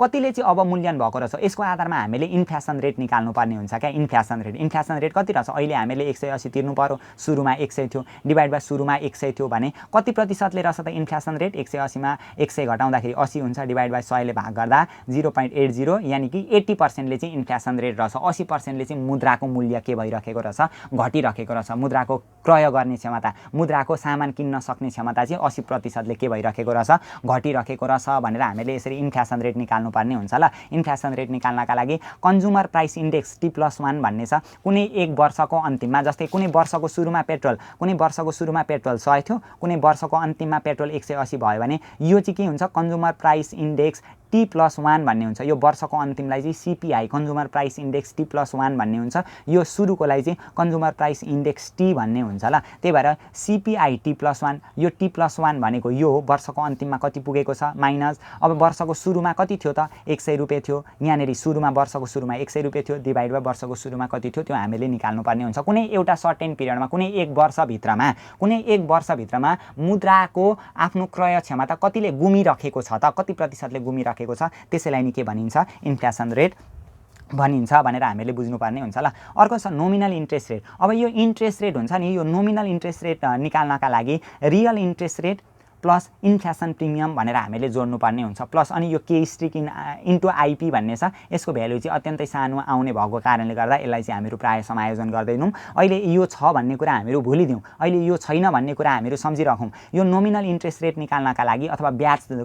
कतिले चाहिँ अवमूल्यन भएको रहेछ यसको आधारमा हामीले इन्फ्लेसन रेट निकाल्नु पर्ने हुन्छ क्या। इन्फ्लेसन रेट कति रहेछ? अहिले हामीले 180 तिर्नु पर्यो, सुरुमा 100 थियो, डिभाइड बाइ सुरुमा 100 थियो भने कति प्रतिशतले रहेछ त इन्फ्लेसन रेट? 180 मा 100 घटाउँदाखेरि 80 हुन्छ, डिभाइड बाइ 100 ले भाग गर्दा 0.80 यानी कि 80% ले चाहिँ इन्फ्लेसन रेट रहेछ। 80% ले चाहिँ मुद्राको मूल्य के भइरहेको रहेछ? घटिरहेको रहेछ। मुद्राको क्रय गर्ने क्षमता, मुद्राको सामान किन्न सक्ने क्षमता चाहिँ 80% ले के भइरहेको रहेछ? घटिरहेको रहेछ भनेर हामीले यसरी इन्फ्लेसन रेट निकाल्नु पर्ने हुन्छ ल। इन्फ्लेसन रेट निकाल्नका लागि कन्ज्युमर प्राइस इन्डेक्स T+1 भन्ने छ। कुनै एक वर्षको अन्तिममा, जस्तै कुनै वर्षको सुरुमा पेट्रोल 100 थियो, कुनै वर्षको अन्तिममा पेट्रोल 180 भयो भने यो चाहिँ के हुन्छ? कन्ज्युमर प्राइस इन्डेक्स T+1 भन्ने हुन्छ। यो वर्षको अन्तिमलाई चाहिँ CPI consumer price index T+1 भन्ने हुन्छ। यो सुरुकोलाई चाहिँ कन्ज्युमर प्राइस इन्डेक्स T भन्ने हुन्छ ल। त्यही भएर CPI T+1, यो T+1 भनेको यो वर्षको अन्तिममा कति पुगेको छ माइनस अब वर्षको सुरुमा कति थियो त? 100 रुपियाँ थियो। यहाँनिर वर्षको सुरुमा 100 रुपियाँ थियो, डिभाइड बाइ वर्षको सुरुमा कति थियो त्यो हामीले निकाल्नु पर्ने हुन्छ। कुनै एउटा सर्टेन पिरियडमा, कुनै एक वर्षभित्रमा मुद्राको आफ्नो क्रय क्षमता कतिले गुमिरहेको छ त? कति प्रतिशतले गुमिरहेको छ? त्यसैलाई नि के भनिन्छ? इन्फ्लेसन रेट भनिन्छ भनेर हामीले बुझ्नुपर्ने हुन्छ ल। अर्को छ नोमिनल इन्ट्रेस्ट रेट। अब यो इन्ट्रेस्ट रेट हुन्छ नि, यो नोमिनल इन्ट्रेस्ट रेट निकाल्नका लागि real interest rate plus inflation premium भनेर हामीले जोड्नुपर्ने हुन्छ। प्लस अनि यो के स्ट्रिक इन्टु आइपी भन्ने छ। यसको भ्यालु चाहिँ अत्यन्तै सानो आउने भएको कारणले गर्दा यसलाई चाहिँ हामीहरू प्रायः समायोजन गर्दैनौँ। अहिले यो छ भन्ने कुरा हामीहरू भुलिदिउँ, अहिले यो छैन भन्ने कुरा हामीहरू सम्झिराखौँ। यो नोमिनल इन्ट्रेस्ट रेट निकाल्नका लागि अथवा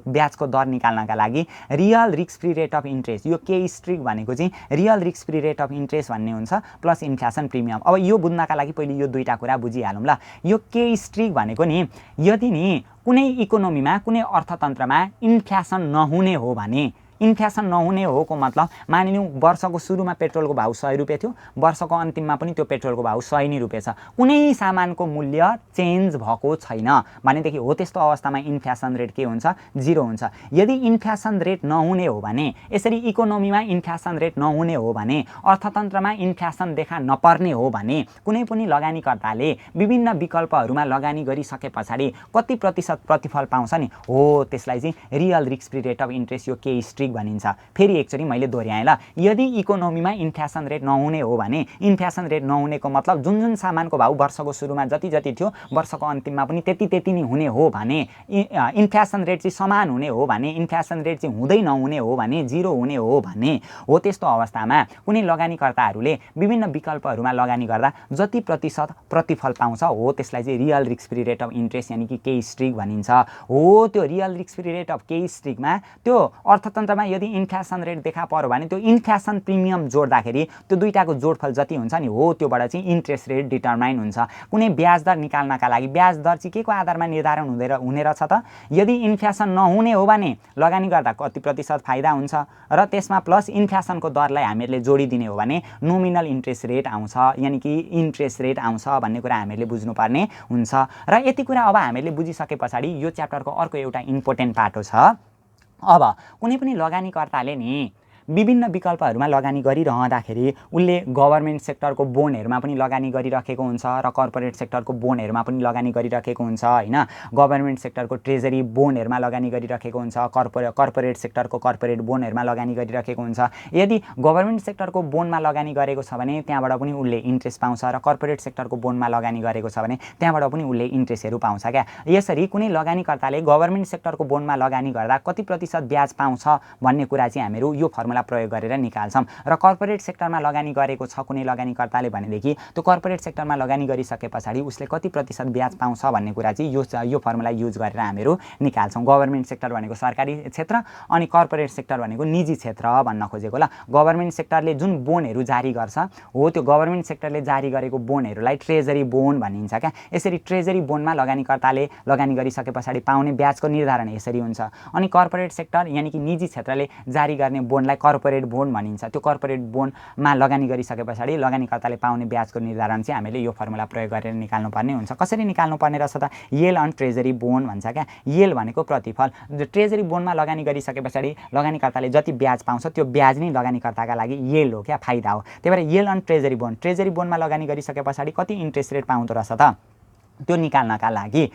ब्याजको दर निकाल्नका लागि real risk free rate of interest, यो के स्ट्रिक भनेको चाहिँ real risk free rate of interest भन्ने हुन्छ प्लस इन्फ्लेसन प्रिमियम। अब यो बुझ्नका लागि पहिले यो दुईटा कुरा बुझिहालौँ ल। यो के स्ट्रिक भनेको नि यदि नि कुनै इकोनोमीमा, कुनै अर्थतन्त्रमा इन्फ्लेसन नहुने हो भने, इन्फ्लेसन नहुने हो को मतलब मानिलिउँ वर्षको सुरुमा पेट्रोलको भाउ 100 रुपियाँ थियो, वर्षको अन्तिममा पनि त्यो पेट्रोलको भाउ 100 नै रुपियाँ छ, कुनै सामानको मूल्य चेन्ज भएको छैन भनेदेखि हो त्यस्तो अवस्थामा इन्फ्लेसन रेट के हुन्छ? 0 हुन्छ। यदि इन्फ्लेसन रेट नहुने हो भने, यसरी इकोनोमीमा इन्फ्लेसन रेट नहुने हो भने, अर्थतन्त्रमा इन्फ्लेसन देखा नपर्ने हो भने कुनै पनि लगानीकर्ताले विभिन्न विकल्पहरूमा लगानी गरिसके पछाडि कति प्रतिशत प्रतिफल पाउँछ नि? हो त्यसलाई चाहिँ real risk free rate of interest, यो के स्ट्रिक भनिन्छ। फेरि एकचोटि मैले दोहोऱ्याएँ ल। यदि इकोनोमीमा इन्फ्लेसन रेट नहुने हो भने, इन्फ्लेसन रेट नहुनेको मतलब जुन सामानको भाउ वर्षको सुरुमा जति थियो वर्षको अन्तिममा पनि त्यति नै हुने हो भने, इन्फ्लेसन रेट चाहिँ समान हुने हो भने, इन्फ्लेसन रेट चाहिँ हुँदै नहुने हो भने, 0 हुने हो भने, हो त्यस्तो अवस्थामा कुनै लगानीकर्ताहरूले विभिन्न विकल्पहरूमा लगानी गर्दा जति प्रतिशत प्रतिफल पाउँछ हो त्यसलाई चाहिँ real risk free rate of interest यानी कि के स्ट्रिक भनिन्छ। हो त्यो real risk free rate of के स्ट्रिकमा त्यो अर्थतन्त्रमा यदि इन्फ्लेसन रेट देखा पर्यो भने त्यो इन्फ्लेसन प्रिमियम जोड्दाखेरि त्यो दुईटाको जोडफल जति हुन्छ नि हो त्योबाट चाहिँ इन्ट्रेस्ट रेट डिटरमाइन हुन्छ। कुनै ब्याज दर निकाल्नका लागि ब्याज दर चाहिँ के को आधारमा निर्धारण हुने रहेछ त? यदि इन्फ्लेसन नहुने हो भने लगानी गर्दा कति प्रतिशत फाइदा हुन्छ र त्यसमा प्लस इन्फ्लेसनको दरलाई हामीले जोडिदिने हो भने नोमिनल इन्ट्रेस्ट रेट आउँछ यानी कि इन्ट्रेस्ट रेट आउँछ भन्ने कुरा हामीले बुझ्नुपर्ने हुन्छ। र यति कुरा अब हामीले बुझिसके पछाडि यो च्याप्टरको अर्को एउटा इम्पोर्टेन्ट पाटो छ। अब कुनै पनि लगानीकर्ताले नि विभिन्न विकल्पहरूमा लगानी गरिरहँदाखेरि उसले गभर्नमेन्ट सेक्टरको बोन्डहरूमा पनि लगानी गरिराखेको हुन्छ र कर्पोरेट सेक्टरको बोन्डहरूमा पनि लगानी गरिराखेको हुन्छ हैन। गभर्नमेन्ट सेक्टरको ट्रेजरी बोन्डहरूमा लगानी गरिराखेको हुन्छ, कर्पोरेट सेक्टरको कर्पोरेट बोन्डहरूमा लगानी गरिराखेको हुन्छ। यदि गभर्नमेन्ट सेक्टरको बोन्डमा लगानी गरेको छ भने त्यहाँबाट पनि उसले इन्ट्रेस्ट पाउँछ र कर्पोरेट सेक्टरको बोन्डमा लगानी गरेको छ भने त्यहाँबाट पनि उसले इन्ट्रेस्टहरू पाउँछ क्या। यसरी कुनै लगानीकर्ताले गभर्नमेन्ट सेक्टरको बोन्डमा लगानी गर्दा कति प्रतिशत ब्याज पाउँछ भन्ने कुरा चाहिँ हामीहरू यो फर्मुला फर्मुला प्रयोग गरेर निकाल्छौँ। र कर्पोरेट सेक्टरमा लगानी गरेको छ कुनै लगानीकर्ताले भनेदेखि त्यो कर्पोरेट सेक्टरमा लगानी गरिसके पछाडि उसले कति प्रतिशत ब्याज पाउँछ भन्ने कुरा चाहिँ यो फर्मुला युज गरेर हामीहरू निकाल्छौँ। गभर्नमेन्ट सेक्टर भनेको सरकारी क्षेत्र अनि कर्पोरेट सेक्टर भनेको निजी क्षेत्र भन्न खोजेको ल। गभर्नमेन्ट सेक्टरले जुन बोनहरू जारी गर्छ हो त्यो गभर्नमेन्ट सेक्टरले जारी गरेको बोनहरूलाई ट्रेजरी बोन भनिन्छ क्या। यसरी ट्रेजरी बोनमा लगानीकर्ताले लगानी गरिसके पछाडि पाउने ब्याजको निर्धारण यसरी हुन्छ। अनि कर्पोरेट सेक्टर यानि कि निजी क्षेत्रले जारी गर्ने बोनलाई कर्पोरेट बोन भनिन्छ। त्यो कर्पोरेट बोनमा लगानी गरिसके पछाडि लगानीकर्ताले पाउने ब्याजको निर्धारण चाहिँ हामीले यो फर्मुला प्रयोग गरेर निकाल्नुपर्ने हुन्छ। कसरी निकाल्नुपर्ने रहेछ त? येल अन ट्रेजरी बोन भन्छ क्या। येल भनेको प्रतिफल। ट्रेजरी बोनमा लगानी गरिसके पछाडि लगानीकर्ताले जति ब्याज पाउँछ त्यो ब्याज नै लगानीकर्ताका लागि येल हो क्या, फाइदा हो। त्यही भएर yield on treasury bond, treasury बोनमा लगानी गरिसके पछाडि कति इन्ट्रेस्ट रेट पाउँदो रहेछ त त्यो निकाल्नका लागि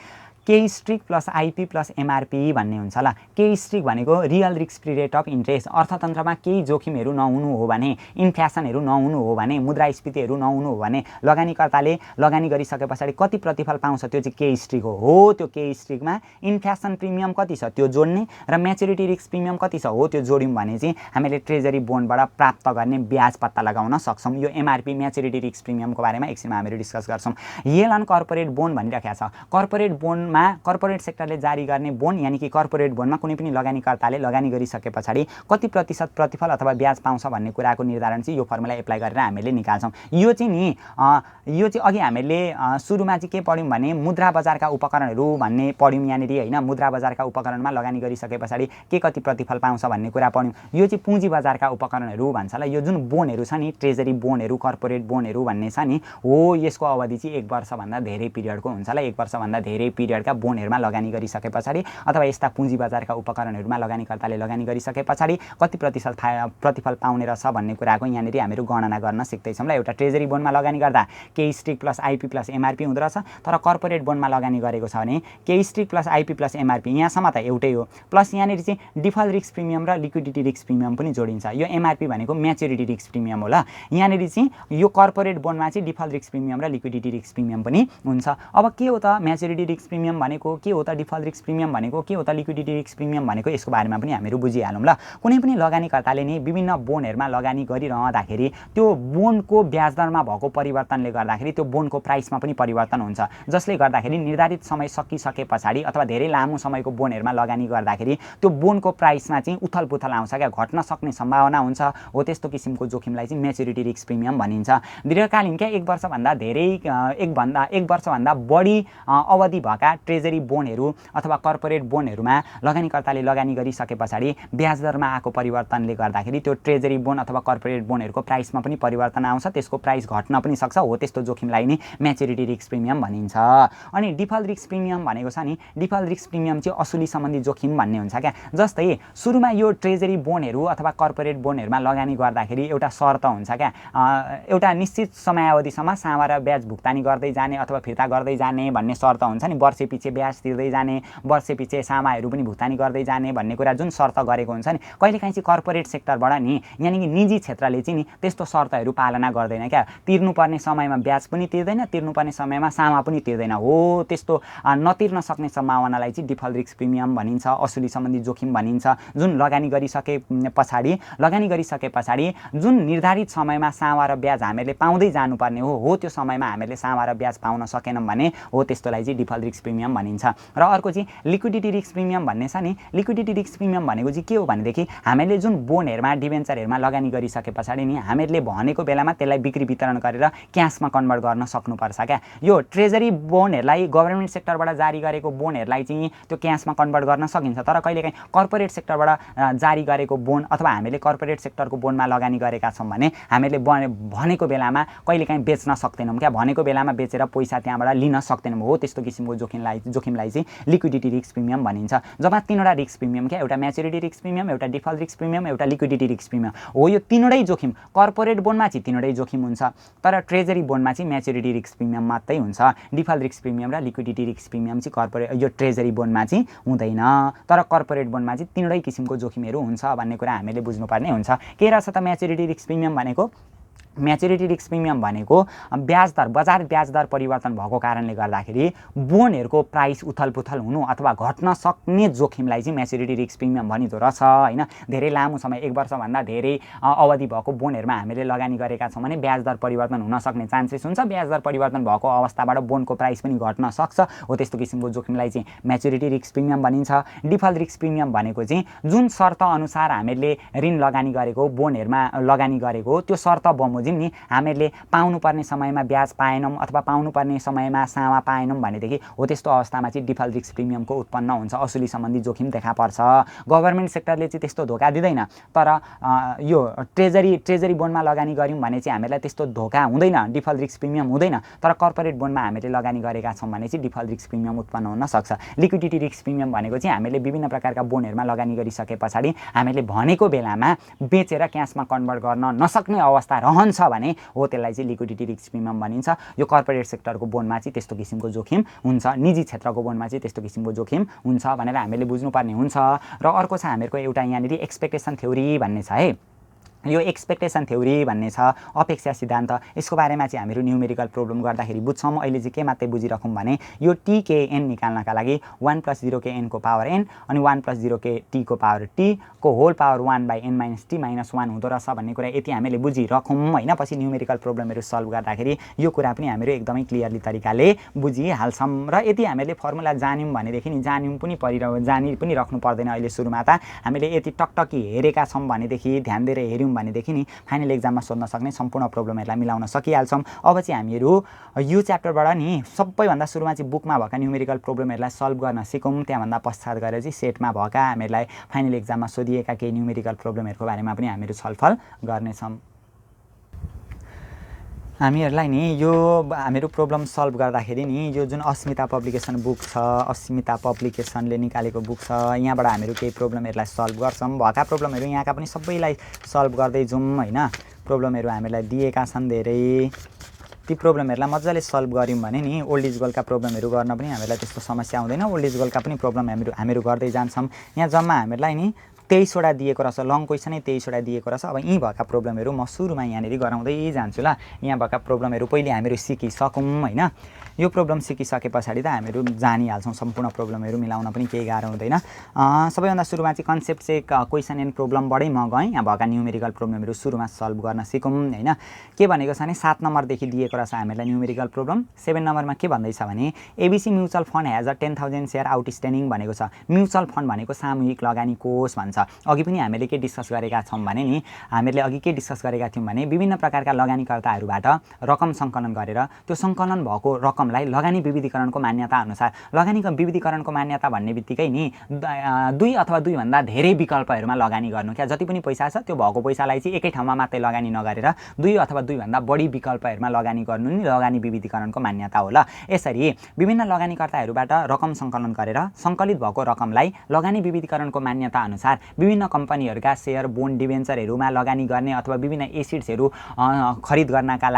के स्ट्रिक प्लस आइपी प्लस एमआरपी भन्ने हुन्छ ल। के स्ट्रिक भनेको real risk free rate of interest, अर्थतन्त्रमा केही जोखिमहरू नहुनु हो भने, इन्फ्लेसनहरू नहुनु हो भने, मुद्रास्फीतिहरू नहुनु हो भने लगानीकर्ताले लगानी गरिसके पछाडि कति प्रतिफल पाउँछ त्यो चाहिँ के स्ट्रिक हो। त्यो के स्ट्रिकमा इन्फ्लेसन प्रिमियम कति छ त्यो जोड्ने र म्याच्युरिटी रिस्क प्रिमियम कति छ हो त्यो जोड्यौँ भने चाहिँ हामीले ट्रेजरी बोनबाट प्राप्त गर्ने ब्याज पत्ता लगाउन सक्छौँ। यो एमआरपी म्याच्युरिटी रिस्क प्रिमियमको बारेमा एकछिनमा हामीहरू डिस्कस गर्छौँ। येल अन कर्पोरेट बोन भनिराखेको छ। कर्पोरेट बोनमा कर्पोरेट सेक्टरले जारी गर्ने बोन यानि कि कर्पोरेट बोनमा कुनै पनि लगानीकर्ताले लगानी गरिसके पछाडि कति प्रतिशत प्रतिफल अथवा ब्याज पाउँछ भन्ने कुराको निर्धारण चाहिँ यो फर्मुला एप्लाई गरेर हामीले निकाल्छौँ। यो चाहिँ अघि हामीले सुरुमा चाहिँ के पढ्यौँ भने मुद्रा बजारका उपकरणहरू भन्ने पढ्यौँ यहाँनिर होइन। मुद्रा बजारका उपकरणमा लगानी गरिसके पछाडि के कति प्रतिफल पाउँछ भन्ने कुरा पढ्यौँ। यो चाहिँ पुँजी बजारका उपकरणहरू भन्छ ल। यो जुन बोनहरू छ नि ट्रेजरी बोनहरू, कर्पोरेट बोनहरू भन्ने छ नि हो, यसको अवधि चाहिँ 1 वर्षभन्दा धेरै पिरियडको हुन्छ ल। 1 वर्षभन्दा धेरै पिरियडका बोनहरूमा लगानी गरिसके पछाडि अथवा यस्ता पुँजी बजारका उपकरणहरूमा लगानीकर्ताले लगानी गरिसके पछाडि कति प्रतिशत प्रतिफल पाउने रहेछ भन्ने कुराको यहाँनिर हामीहरू गणना गर्न सिक्दैछौँ ल। एउटा ट्रेजरी बोनमा लगानी गर्दा के स्ट्रिक प्लस आइपी प्लस एमआरपी हुँदो रहेछ। तर कर्पोरेट बोनमा लगानी गरेको छ भने के स्ट्रिक प्लस आइपी प्लस एमआरपी यहाँसम्म त एउटै हो, प्लस यहाँनिर चाहिँ डिफल्ट रिस्क प्रिमियम र लिक्विडिटी रिस्क प्रिमियम पनि जोडिन्छ। यो एमआरपी भनेको म्याच्युरिटी रिस्क प्रिमियम हो ल। यहाँनिर चाहिँ यो कर्पोरेट बोनमा चाहिँ डिफल्ट रिस्क प्रिमियम र लिक्विडिटी रिस्क प्रिमियम पनि हुन्छ। अब के हो त म्याच्युरिटी रिस्क प्रिमियम भनेको, के हो त डिफल्ट रिस्क प्रिमियम भनेको, के हो त लिक्विडिटी रिस्क प्रिमियम भनेको, यसको बारेमा पनि हामीहरू बुझिहालौँ ल। कुनै पनि लगानीकर्ताले नि विभिन्न बोनहरूमा लगानी गरिरहँदाखेरि त्यो बोनको ब्याज दरमा भएको परिवर्तनले गर्दाखेरि त्यो बोनको प्राइसमा पनि परिवर्तन हुन्छ, जसले गर्दाखेरि निर्धारित समय सकिसके पछाडि अथवा धेरै लामो समयको बोनहरूमा लगानी गर्दाखेरि त्यो बोनको प्राइसमा चाहिँ उथलपुथल आउँछ क्या, घट्न सक्ने सम्भावना हुन्छ हो। त्यस्तो किसिमको जोखिमलाई चाहिँ म्याच्युरिटी रिस्क प्रिमियम भनिन्छ। दीर्घकालीन क्या 1 वर्षभन्दा धेरै 1 वर्षभन्दा बढी अवधि भएका ट्रेजरी बोनहरू अथवा कर्पोरेट बोनहरूमा लगानीकर्ताले लगानी गरिसके पछाडि ब्याज दरमा आएको परिवर्तनले गर्दाखेरि त्यो ट्रेजरी बोन अथवा कर्पोरेट बोनहरूको प्राइसमा पनि परिवर्तन आउँछ, त्यसको प्राइस घट्न पनि सक्छ हो। त्यस्तो जोखिमलाई नै म्याच्युरिटी रिस्क प्रिमियम भनिन्छ। अनि डिफल्ट रिस्क प्रिमियम भनेको छ नि, डिफल्ट रिस्क प्रिमियम चाहिँ असुली सम्बन्धी जोखिम भन्ने हुन्छ क्या। जस्तै सुरुमा यो ट्रेजरी बोनहरू अथवा कर्पोरेट बोनहरूमा लगानी गर्दाखेरि एउटा शर्त हुन्छ क्या, एउटा निश्चित समयावधिसम्म सामा र ब्याज भुक्तानी गर्दै जाने अथवा फिर्ता गर्दै जाने भन्ने शर्त हुन्छ नि। वर्षपछि ब्याज तिर्दै जाने, वर्षपछि सामाहरू पनि भुक्तानी गर्दै जाने भन्ने कुरा जुन शर्त गरेको हुन्छ नि, कहिलेकाहीँ चाहिँ कर्पोरेट सेक्टरबाट नि यानि कि निजी क्षेत्रले चाहिँ नि त्यस्तो शर्तहरू पालना गर्दैन क्या। तिर्नुपर्ने समयमा ब्याज पनि तिर्दैन, तिर्नुपर्ने समयमा सामा पनि तिर्दैन हो। त्यस्तो नतिर्न सक्ने सम्भावनालाई चाहिँ डिफल्ट रिस्क प्रिमियम भनिन्छ, असुली सम्बन्धी जोखिम भनिन्छ। जुन लगानी गरिसके पछाडि जुन निर्धारित समयमा सामा र ब्याज हामीहरूले पाउँदै जानुपर्ने हो त्यो समयमा हामीले सामा र ब्याज पाउन सकेनौँ भने हो त्यस्तोलाई चाहिँ डिफल्ट रिस्क प्रिमियम भनिन्छ। र अर्को चाहिँ लिक्विडिटी रिस्क प्रिमियम भन्ने छ नि। लिक्विडिटी रिस्क प्रिमियम भनेको चाहिँ के हो भनेदेखि हामीले जुन बोनहरूमा डिबेन्चरहरूमा लगानी गरिसके पछाडि नि हामीले भनेको बेलामा त्यसलाई बिक्री वितरण गरेर क्यासमा कन्भर्ट गर्न सक्नुपर्छ क्या। यो ट्रेजरी बोनहरूलाई गभर्नमेन्ट सेक्टरबाट जारी गरेको बोनहरूलाई चाहिँ त्यो क्यासमा कन्भर्ट गर्न सकिन्छ। तर कहिलेकाहीँ कर्पोरेट सेक्टरबाट जारी गरेको बोन अथवा हामीले कर्पोरेट सेक्टरको बोनमा लगानी गरेका छौँ भने हामीले भनेको बेलामा कहिलेकाहीँ बेच्न सक्दैनौँ क्या। भनेको बेलामा बेचेर पैसा त्यहाँबाट लिन सक्दैनौँ हो। त्यस्तो किसिमको जोखिमलाई चाहिँ लिक्विडिटी रिस्क प्रिमियम भनिन्छ। जम्मा 3वटा रिस्क प्रिमियम क्या, एउटा म्याच्युरिटी रिस्क प्रिमियम, एउटा डिफल्ट रिस्क प्रिमियम, एउटा लिक्विडिटी रिस्क प्रिमियम हो। यो 3वटै जोखिम कर्पोरेट बोनमा चाहिँ 3वटै जोखिम हुन्छ, तर ट्रेजरी बोनमा चाहिँ म्याच्युरिटी रिस्क प्रिमियम मात्रै हुन्छ। डिफल्ट रिस्क प्रिमियम र लिक्विडिटी रिस्क प्रिमियम चाहिँ यो ट्रेजरी बोनमा चाहिँ हुँदैन, तर कर्पोरेट बोनमा चाहिँ 3वटै किसिमको जोखिमहरू हुन्छ भन्ने कुरा हामीले बुझ्नुपर्ने हुन्छ। के रहेछ त म्याच्युरिटी रिस्क प्रिमियम भनेको? म्याच्युरिटी रिस्क प्रिमियम भनेको ब्याज दर बजार ब्याज दर परिवर्तन भएको कारणले गर्दाखेरि बोन्डहरूको प्राइस उथलपुथल हुनु अथवा घट्न सक्ने जोखिमलाई चाहिँ म्याच्युरिटी रिस्क प्रिमियम भनिदो रहेछ हैन। धेरै लामो समय 1 वर्षभन्दा धेरै अवधि भएको बोन्डहरुमा हामीले लगानी गरेका छौं भने ब्याज दर परिवर्तन हुन सक्ने चान्सेस हुन्छ। ब्याज दर परिवर्तन भएको अवस्थाबाट बोन्डको प्राइस पनि घट्न सक्छ। हो त्यस्तो किसिमको जोखिमलाई चाहिँ म्याच्युरिटी रिस्क प्रिमियम भनिन्छ। डिफल्ट रिस्क प्रिमियम भनेको चाहिँ जुन शर्त अनुसार हामीले ऋण लगानी गरेको बोन्डहरुमा लगानी गरेको त्यो शर्त बमोजिम नि हामीले पाउनुपर्ने समयमा ब्याज पाएनौं अथवा पाउनुपर्ने समयमा सामा पाएनौं भनेदेखि हो त्यस्तो अवस्थामा चाहिँ डिफल्ट रिस्क प्रिमियमको उत्पन्न हुन्छ। असुली सम्बन्धी जोखिम देखा पर्छ। गभर्नमेन्ट सेक्टरले चाहिँ त्यस्तो धोका दिदैन, तर यो ट्रेजरी बोन्डमा लगानी गर्यौं भने चाहिँ हामीलाई त्यस्तो धोका हुँदैन, डिफल्ट रिस्क प्रिमियम हुँदैन। तर कर्पोरेट बोन्डमा हामीले लगानी गरेका छौं भने चाहिँ डिफल्ट रिस्क प्रिमियम उत्पन्न हुन सक्छ। लिक्विडिटी रिस्क प्रिमियम भनेको चाहिँ हामीले विभिन्न प्रकारका बोन्डहरुमा लगानी गरिसकेपछि हामीले भनेको बेलामा बेचेर क्याशमा कन्भर्ट गर्न नसक्ने अवस्था रहन्छ भने हो त्यसलाई चाहिँ लिक्विडिटी रिस्क प्रिमियम भनिन्छ। यो कर्पोरेट सेक्टरको बोन्डमा चाहिँ त्यस्तो किसिमको जोखिम हुन्छ, निजी क्षेत्रको बोन्डमा चाहिँ त्यस्तो किसिमको जोखिम हुन्छ भनेर हामीले बुझ्नुपर्ने हुन्छ। र अर्को छ हामीहरुको एउटा यहाँनिर एक्सपेक्टेसन थ्योरी भन्ने छ है। यो एक्सपेक्टेसन थ्योरी भन्ने छ, अपेक्षा सिद्धान्त। यसको बारेमा चाहिँ हामीहरु न्यूमेरिकल प्रोब्लम गर्दाखेरि बुझ्छौं। अहिले चाहिँ के मात्रै बुझिराखौं भने यो t k n निकाल्नका लागि 1 + 0 k n को पावर n अनि 1 + 0 k t को पावर t को होल पावर 1/n - t - 1 हुँदो रहेछ भन्ने कुरा यति हामीले बुझिराखौं हैन। पछि न्यूमेरिकल प्रोब्लमहरु सल्भ गर्दाखेरि यो कुरा पनि हामीहरु एकदमै क्लियरली तरिकाले बुझिहाल्छौं। र यदि हामीले फर्मुला जान्यौं भनेदेखि नि जान्यौं पनि जानि पनि राख्नु पर्दैन। अहिले सुरुमा त हामीले यति टकटकी हेरेका छौं भनेदेखि ध्यान दिएर हेर्यौं भनेदेखि नि फाइनल एक्जाममा सोध्न सक्ने सम्पूर्ण प्रोब्लमहरुलाई मिलाउन सकिहाल्छौं। अब चाहिँ हामीहरु यो च्याप्टरबाट नि सबैभन्दा सुरुमा चाहिँ बुकमा भएका न्यूमेरिकल प्रोब्लमहरुलाई सल्भ गर्न सिकौं। त्यहाँभन्दा पश्चात गएर चाहिँ सेटमा भएका हामीहरुलाई फाइनल एक्जाममा सोधिएका केही न्यूमेरिकल प्रोब्लमहरुको बारेमा पनि हामीहरु छलफल गर्नेछौं। हामीहरुलाई नि यो हामीहरु प्रोब्लम सल्भ गर्दाखेरि नि यो जुन अस्मिता पब्लिकेसन बुक छ, अस्मिता पब्लिकेसनले निकालेको बुक छ, यहाँबाट हामीहरु केही प्रोब्लमहरुलाई सल्भ गर्छौं। भएका प्रोब्लमहरु यहाँका पनि सबैलाई सल्भ गर्दै जाउँ हैन। प्रोब्लमहरु हामीलाई दिएका छन् धेरै। ती प्रोब्लमहरुलाई मज्जाले सल्भ गर्यौं भने नि ओल्ड इज गोल्डका प्रोब्लमहरु गर्न पनि हामीलाई त्यस्तो समस्या हुँदैन। ओल्ड इज गोल्डका पनि प्रोब्लम हामीहरु गर्दै जान्छौं। यहाँ जम्मा हामीलाई नि 23 वटा दिएको रहेछ। लङ क्वेशनै 23 वटा दिएको रहेछ। अब यी भएका प्रोब्लमहरु म सुरुमा यहाँनेरि गराउँदै जान्छु ल। यहाँ भएका प्रोब्लमहरु पहिले हामीहरु सिकिसकौं हैन। यो प्रोब्लम सिकिसकेपछि त हामीहरु जानिहाल्छौं। सम्पूर्ण प्रोब्लमहरु मिलाउन पनि केही गाह्रो हुँदैन। सबैभन्दा सुरुमा चाहिँ कन्सेप्ट चाहिँ क्वेशन एन्ड प्रोब्लमबाटै म गएँ। यहाँ भएका न्यूमेरिकल प्रोब्लमहरु सुरुमा सल्भ गर्न सिकौं हैन। के भनेको छ भने 7 नम्बरदेखि दिएको रहेछ हामीलाई न्यूमेरिकल प्रोब्लम। 7 नम्बरमा के भन्दै छ भने ABC mutual fund has a 10,000 share outstanding भनेको छ। म्युचुअल फन्ड भनेको सामूहिक लगानी कोष भन्छ। अघि पनि हामीले के डिस्कस गरेका छौं भने नि हामीले अघि के डिस्कस गरेका थियौं भने विभिन्न प्रकारका लगानीकर्ताहरुबाट रकम संकलन गरेर त्यो संकलन भएको रकमलाई लगानी विविधीकरणको मान्यता अनुसार लगानीको विविधीकरणको मान्यता भन्ने बित्तिकै नि 2 अथवा 2 भन्दा धेरै विकल्पहरुमा लगानी गर्नु। क्या जति पनि पैसा छ त्यो भएको पैसालाई चाहिँ एकै ठाउँमा मात्रै लगानी नगरेर 2 अथवा 2 भन्दा बढी विकल्पहरुमा लगानी गर्नु नि लगानी विविधीकरणको मान्यता हो ल। यसरी विभिन्न लगानीकर्ताहरुबाट रकम संकलन गरेर संकलित भएको रकमलाई लगानी विविधीकरणको मान्यता अनुसार विभिन्न कम्पनीहरुका शेयर बोन्ड डिबेन्चरहरुमा लगानी गर्ने अथवा विभिन्न एसिड्सहरु खरिद गर्नका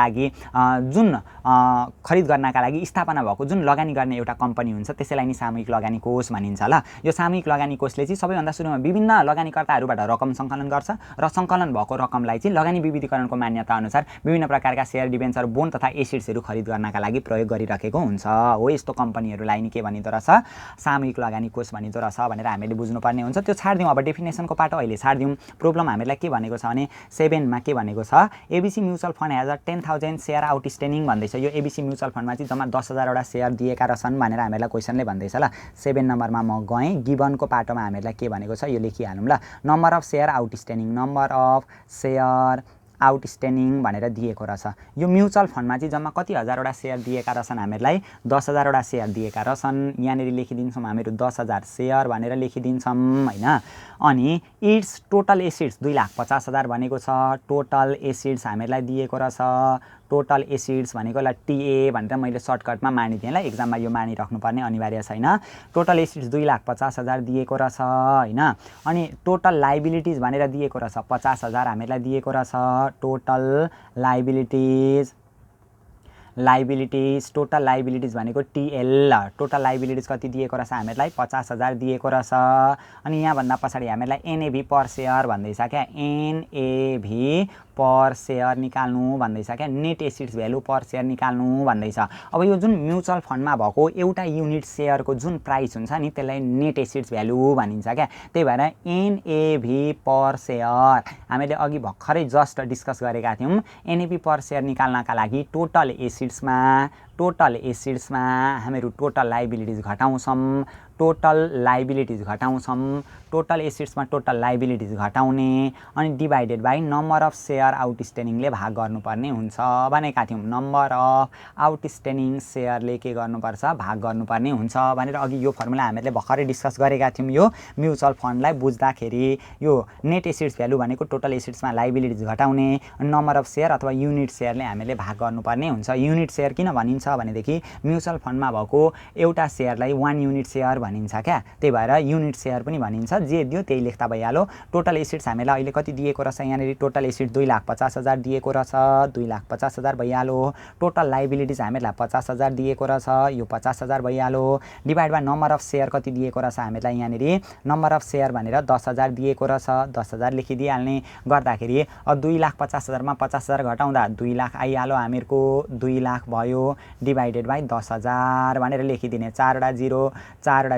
लागि स्थापना भएको जुन लगानी गर्ने एउटा कम्पनी हुन्छ त्यसैलाई नि सामूहिक लगानी कोष भनिन्छ ल। यो सामूहिक लगानी कोषले चाहिँ सबैभन्दा सुरुमा विभिन्न लगानीकर्ताहरुबाट रकम संकलन गर्छ र संकलन भएको रकमलाई चाहिँ लगानी विविधीकरणको मान्यता अनुसार विभिन्न प्रकारका शेयर डिबेन्चर बोन्ड तथा एसिड्सहरु खरिद गर्नका लागि प्रयोग गरिराखेको हुन्छ। हो यस्तो कम्पनीहरुलाई नि के भनिदो रहेछ सामूहिक लगानी कोष भनिदो रहेछ भनेर हामीले बुझ्नुपर्ने हुन्छ। त्यो छाड्दियौं। अब डेफिनेसनको पाटो अहिले छाड्दियौं। प्रोब्लम हामीलाई के भनेको छ भने 7 मा के भनेको छ ABC mutual fund has a 10,000 share outstanding भन्दैछ। यो एबीसी म्युचुअल फन्डमा चाहिँ जम्मा 10,000 वटा शेयर दिएका रहेछन् भनेर हामीलाई क्वेशनले भन्दैछ ल। 7 नम्बरमा म गएँ। गिभनको पाटोमा हामीलाई के भनेको छ यो लेखिहालौं ल। Number of share outstanding, number of share outstanding भनेर दिएको रहेछ। यो म्युचुअल फन्डमा चाहिँ जम्मा कति हजारवटा शेयर दिएका रहेछन् हामीलाई 10,000 वटा शेयर दिएका रहेछन्। यहाँनेरि लेखिदिन्छौं हामीहरु 10,000 शेयर भनेर लेखिदिन्छौं हैन। अनि इट्स टोटल एसिड्स 2,50,000 भनेको छ। टोटल एसिड्स हामीलाई दिएको रहेछ। टोटल एसिड्स भनेको ल टीए भनेर मैले सर्टकटमा मानिदिएँ ल। एक्जाममा यो मानिराख्नुपर्ने अनिवार्य छैन। टोटल एसिड्स 2,50,000 दिएको रहेछ हैन। अनि टोटल लायबिलिटीज भनेर दिएको रहेछ 50,000 हामीलाई दिएको रहेछ। टोटल लायबिलिटीज टोटल लायबिलिटीज भनेको टीएल। टोटल लायबिलिटीज कति दिएको रहेछ हामीलाई 50,000 दिएको रहेछ। अनि यहाँ भन्दा पछाडी हामीलाई एनएभी पर शेयर भन्दैछ क्या। एनएभी पर सेयर निकाल्नु भन्दैछ क्या, net assets value per share निकाल्नु भन्दैछ। अब यो जुन म्युचुअल फन्डमा भएको एउटा युनिट सेयरको जुन प्राइस हुन्छ नि त्यसलाई नेट एसिड्स भ्यालु भनिन्छ क्या। त्यही भएर एनएभी पर सेयर हामीले अघि भर्खरै जस्ट डिस्कस गरेका थियौँ। एनएभी पर सेयर निकाल्नका लागि टोटल एसिड्समा हामीहरू टोटल लाइबिलिटिज घटाउँछौँ, टोटल एसिड्समा टोटल लाइबिलिटिज घटाउने अनि divided by number of share आउटस्ट्यान्डिङले भाग गर्नुपर्ने हुन्छ भनेका थियौँ। नम्बर अफ आउटस्ट्यान्डिङ सेयरले के गर्नुपर्छ, भाग गर्नुपर्ने हुन्छ भनेर अघि यो फर्मुला हामीले भर्खरै डिस्कस गरेका थियौँ। यो म्युचुअल फन्डलाई बुझ्दाखेरि यो नेट एसिड्स भ्यालु भनेको टोटल एसिड्समा लाइबिलिटिज घटाउने, नम्बर अफ सेयर अथवा युनिट सेयरले हामीले भाग गर्नुपर्ने हुन्छ। युनिट सेयर किन भनिन्छ भनेदेखि म्युचुअल फन्डमा भएको एउटा सेयरलाई 1 युनिट सेयर भनिन्छ क्या, त्यही भएर युनिट सेयर पनि भनिन्छ। जे दियो त्यही लेख्दा भइहाल्यो। टोटल एसिड्स हामीलाई अहिले कति दिएको रहेछ, यहाँनिर टोटल एसिड 2,50,000 दिएको रहेछ, 2,50,000 भइहाल्यो। टोटल लाइबिलिटिज हामीलाई 50,000 दिएको रहेछ, यो 50,000 भइहाल्यो। Divide by number of share कति दिएको रहेछ हामीलाई, यहाँनिर नम्बर अफ सेयर भनेर 10,000 दिएको रहेछ, 10,000 लेखिदिइहाल्ने गर्दाखेरि 2,50,000 मा 50,000 घटाउँदा 2 लाख आइहाल्यो हामीहरूको, 2 लाख भयो डिभाइडेड बाई 10,000 भनेर लेखिदिने। 4 वटा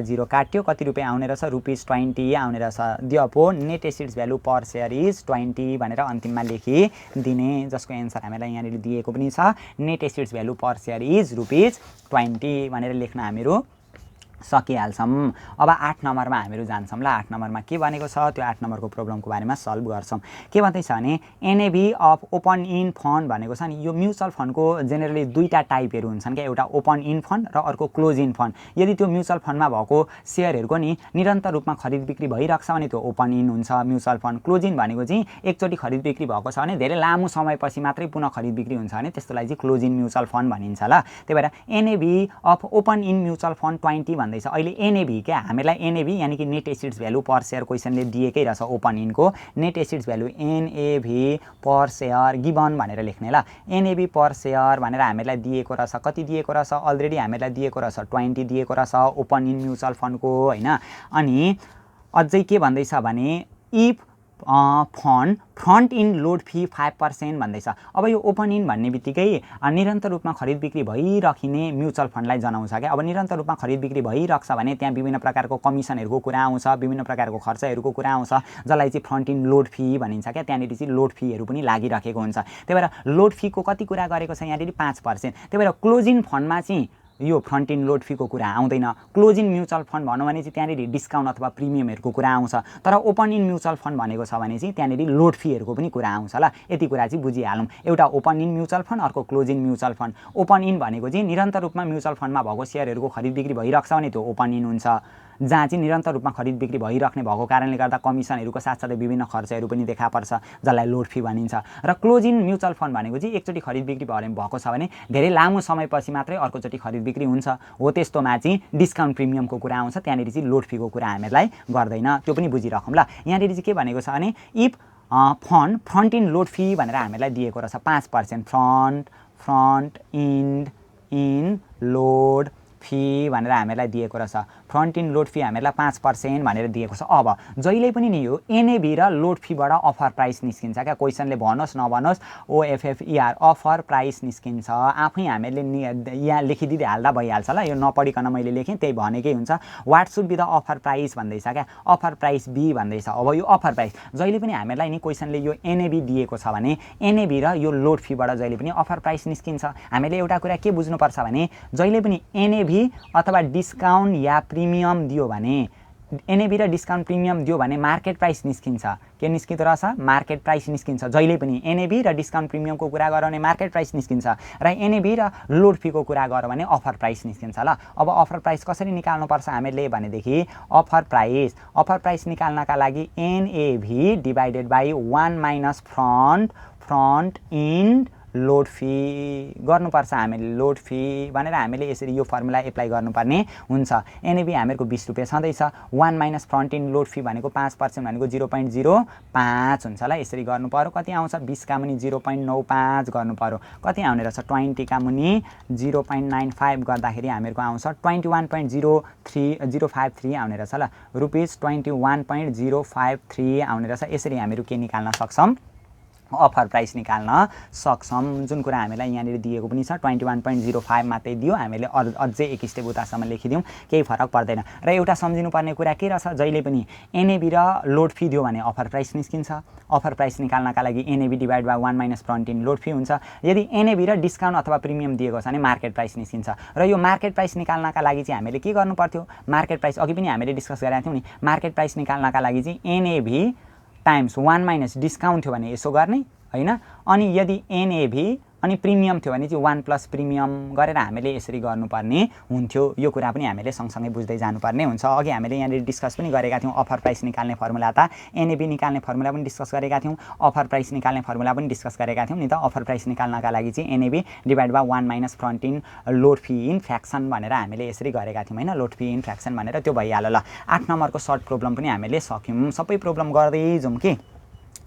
0 काट्यो, कति रुपियाँ आउने रहेछ, ₹20 आउने रहेछ। दियो net assets value per share is 20 भनेर अन्तिममा लेखिदिने, जसको एन्सर हामीलाई यहाँनिर दिएको पनि छ। Net assets value per share is ₹20 भनेर लेख्न हामीहरू सकिहाल्छौँ। अब 8 नम्बरमा हामीहरू जान्छौँ ल। 8 नम्बरमा के भनेको छ त्यो 8 नम्बरको प्रब्लमको बारेमा सल्भ गर्छौँ। के भन्दैछ भने एनएभी अफ ओपन इन फन्ड भनेको छ नि। यो म्युचुअल फन्डको जेनरली दुईवटा टाइपहरू हुन्छन् क्या, एउटा ओपन इन फन्ड र अर्को क्लोज इन फन्ड। यदि त्यो म्युचुअल फन्डमा भएको सेयरहरूको नि निरन्तर रूपमा खरिद बिक्री भइरहेको छ भने त्यो ओपन इन हुन्छ म्युचुअल फन्ड। क्लोज इन भनेको चाहिँ एकचोटि खरिद बिक्री भएको छ भने धेरै लामो समयपछि मात्रै पुनः खरिद बिक्री हुन्छ भने त्यस्तोलाई चाहिँ क्लोज इन म्युचुअल फन्ड भनिन्छ ल। त्यही भएर NAV of open in mutual fund 20 भन्दैछ। अहिले एनएभी क्या, हामीलाई एनएभी यानि कि net assets value per share क्वेसनले दिएकै रहेछ। ओपन इनको net assets value NAV per share given भनेर लेख्ने ल। एनएभी पर सेयर भनेर हामीलाई दिएको रहेछ, कति दिएको रहेछ, अलरेडी हामीलाई दिएको रहेछ 20 दिएको रहेछ ओपन इन म्युचुअल फन्डको हैन। अनि अझै के भन्दैछ भने if fund front end load fee 5% भन्दैछ। अब यो ओपन इन भन्ने बित्तिकै निरन्तर रूपमा खरिद बिक्री भइराखिने म्युचुअल फन्डलाई जनाउँछ क्या। अब निरन्तर रूपमा खरिद बिक्री भइरहेको छ भने त्यहाँ विभिन्न प्रकारको कमिसनहरूको कुरा आउँछ, विभिन्न प्रकारको खर्चहरूको कुरा आउँछ, जसलाई चाहिँ फ्रन्ट इन लोड फी भनिन्छ क्या। त्यहाँनिर चाहिँ लोड फीहरू पनि लागिराखेको हुन्छ। त्यही भएर लोड फीको कति कुरा गरेको छ यहाँनिर 5%। त्यही भएर क्लोज इन फन्डमा चाहिँ यो फ्रन्ट इन लोड फीको कुरा आउँदैन। क्लोज इन म्युचुअल फन्ड भनौँ भने चाहिँ त्यहाँनिर डिस्काउन्ट अथवा प्रिमियमहरूको कुरा आउँछ। तर ओपन इन म्युचुअल फन्ड भनेको छ भने चाहिँ त्यहाँनिर लोड फीहरूको पनि कुरा आउँछ ल। यति कुरा चाहिँ बुझिहालौँ। एउटा ओपन इन म्युचुअल फन्ड, अर्को close in mutual fund. Open in भनेको चाहिँ निरन्तर रूपमा म्युचुअल फन्डमा भएको सेयरहरूको खरिद बिक्री भइरहेको छ भने त्यो ओपन इन हुन्छ, जहाँ चाहिँ निरन्तर रूपमा खरिद बिक्री भइराख्ने भएको कारणले गर्दा कमिसनहरूको साथसाथै विभिन्न खर्चहरू पनि देखा पर्छ, जसलाई लोड फी भनिन्छ। र क्लोज इन म्युचुअल फन्ड भनेको चाहिँ एकचोटि खरिद बिक्री भएको छ भने धेरै लामो समयपछि मात्रै अर्कोचोटि खरिद बिक्री हुन्छ, हो त्यस्तोमा चाहिँ डिस्काउन्ट प्रिमियमको कुरा आउँछ, त्यहाँनिर चाहिँ लोड फीको कुरा हामीलाई गर्दैन। त्यो पनि बुझिराखौँ ल। यहाँनिर चाहिँ के भनेको छ भने if fund front end load fee भनेर हामीलाई दिएको रहेछ 5%। फ्रन्ट इन लोड फी भनेर हामीलाई दिएको रहेछ। फ्रन्ट इन लोड फी हामीलाई 5% भनेर दिएको छ। अब जहिले पनि नि यो एनएभी र लोड फीबाट अफर प्राइस निस्किन्छ क्या। क्वेसनले भनोस् नभनोस् ओएफएफईआर अफर प्राइस निस्किन्छ। आफै हामीले यहाँ लेखिदिँदै हाल्दा भइहाल्छ ल। यो नपढिकन मैले लेखेँ त्यही भनेकै हुन्छ। What should be the offer price भन्दैछ क्या। अफर प्राइस बी भन्दैछ। अब यो अफर प्राइस जहिले पनि हामीलाई नि क्वेसनले यो एनएभी दिएको छ भने एनएभी र यो लोड फीबाट जहिले पनि अफर प्राइस निस्किन्छ। हामीले एउटा कुरा के बुझ्नुपर्छ भने जहिले पनि एनएभी अथवा डिस्काउन्ट या प्रिमियम दियो भने एनएभी र डिस्काउन्ट प्रिमियम दियो भने मार्केट प्राइस निस्किन्छ। के निस्किँदो रहेछ? मार्केट प्राइस निस्किन्छ। जहिले पनि एनएभी र डिस्काउन्ट प्रिमियमको कुरा गऱ्यो भने मार्केट प्राइस निस्किन्छ र एनएभी र लोड फीको कुरा गऱ्यो भने अफर प्राइस निस्किन्छ ल। अब अफर प्राइस कसरी निकाल्नुपर्छ हामीले भनेदेखि अफर प्राइस निकाल्नका लागि NAV divided by 1 minus front end load fee गर्नुपर्छ हामीले। लोड फी भनेर हामीले यसरी यो फर्मुला एप्लाई गर्नुपर्ने हुन्छ। एनएभी हामीहरूको 20 रुपियाँ छँदैछ। 1 minus front end load fee भनेको 5% भनेको 0.05 हुन्छ ल। यसरी गर्नु पर्यो। कति आउँछ? 20 का मुनि 0.95 गर्नु पर्यो। कति आउने रहेछ? 20 का मुनि 0.95 गर्दाखेरि हामीहरूको आउँछ 21.053 आउने रहेछ ल। रुपिस 21.053 आउने रहेछ। यसरी हामीहरू के निकाल्न सक्छौँ? अफर प्राइस निकाल्न सक्छौँ। जुन कुरा हामीलाई यहाँनिर दिएको पनि छ 21.05 मात्रै दियो, हामीले अझै एक स्टेप उतासम्म लेखिदिउँ, केही फरक पर्दैन। र एउटा सम्झिनुपर्ने कुरा के रहेछ, जहिले पनि एनएबी र लोड फी दियो भने अफर प्राइस निस्किन्छ। अफर प्राइस निकाल्नका लागि NAB divide by 1 minus front end load fee हुन्छ। यदि एनएबी र डिस्काउन्ट अथवा प्रिमियम दिएको छ भने मार्केट प्राइस निस्किन्छ। र यो मार्केट प्राइस निकाल्नका लागि चाहिँ हामीले के गर्नु पर्थ्यो, मार्केट प्राइस अघि पनि हामीले डिस्कस गरेका थियौँ नि, मार्केट प्राइस निकाल्नका लागि चाहिँ एनएबी टाइम्स 1 माइनस डिस्काउन्ट थियो भने यसो गर्ने हैन। अनि यदि एनएबी अनि प्रिमियम थियो भने चाहिँ 1 प्लस प्रिमियम गरेर हामीले यसरी गर्नुपर्ने हुन्थ्यो। यो कुरा पनि हामीले सँगसँगै बुझ्दै जानुपर्ने हुन्छ। अघि हामीले यहाँनिर डिस्कस पनि गरेका थियौँ, अफर प्राइस निकाल्ने फर्मुला त एनएबी निकाल्ने फर्मुला पनि डिस्कस गरेका थियौँ, अफर प्राइस निकाल्ने फर्मुला पनि डिस्कस गरेका थियौँ नि त। अफर प्राइस निकाल्नका लागि चाहिँ NAB divide by 1 minus front end load fee in fraction भनेर हामीले यसरी गरेका थियौँ हैन, लोड फी इन फ्र्याक्सन भनेर, त्यो भइहाल्यो। ल 8 नम्बरको सर्ट प्रब्लम पनि हामीले सक्यौँ। सबै प्रब्लम गर्दै जाउँ कि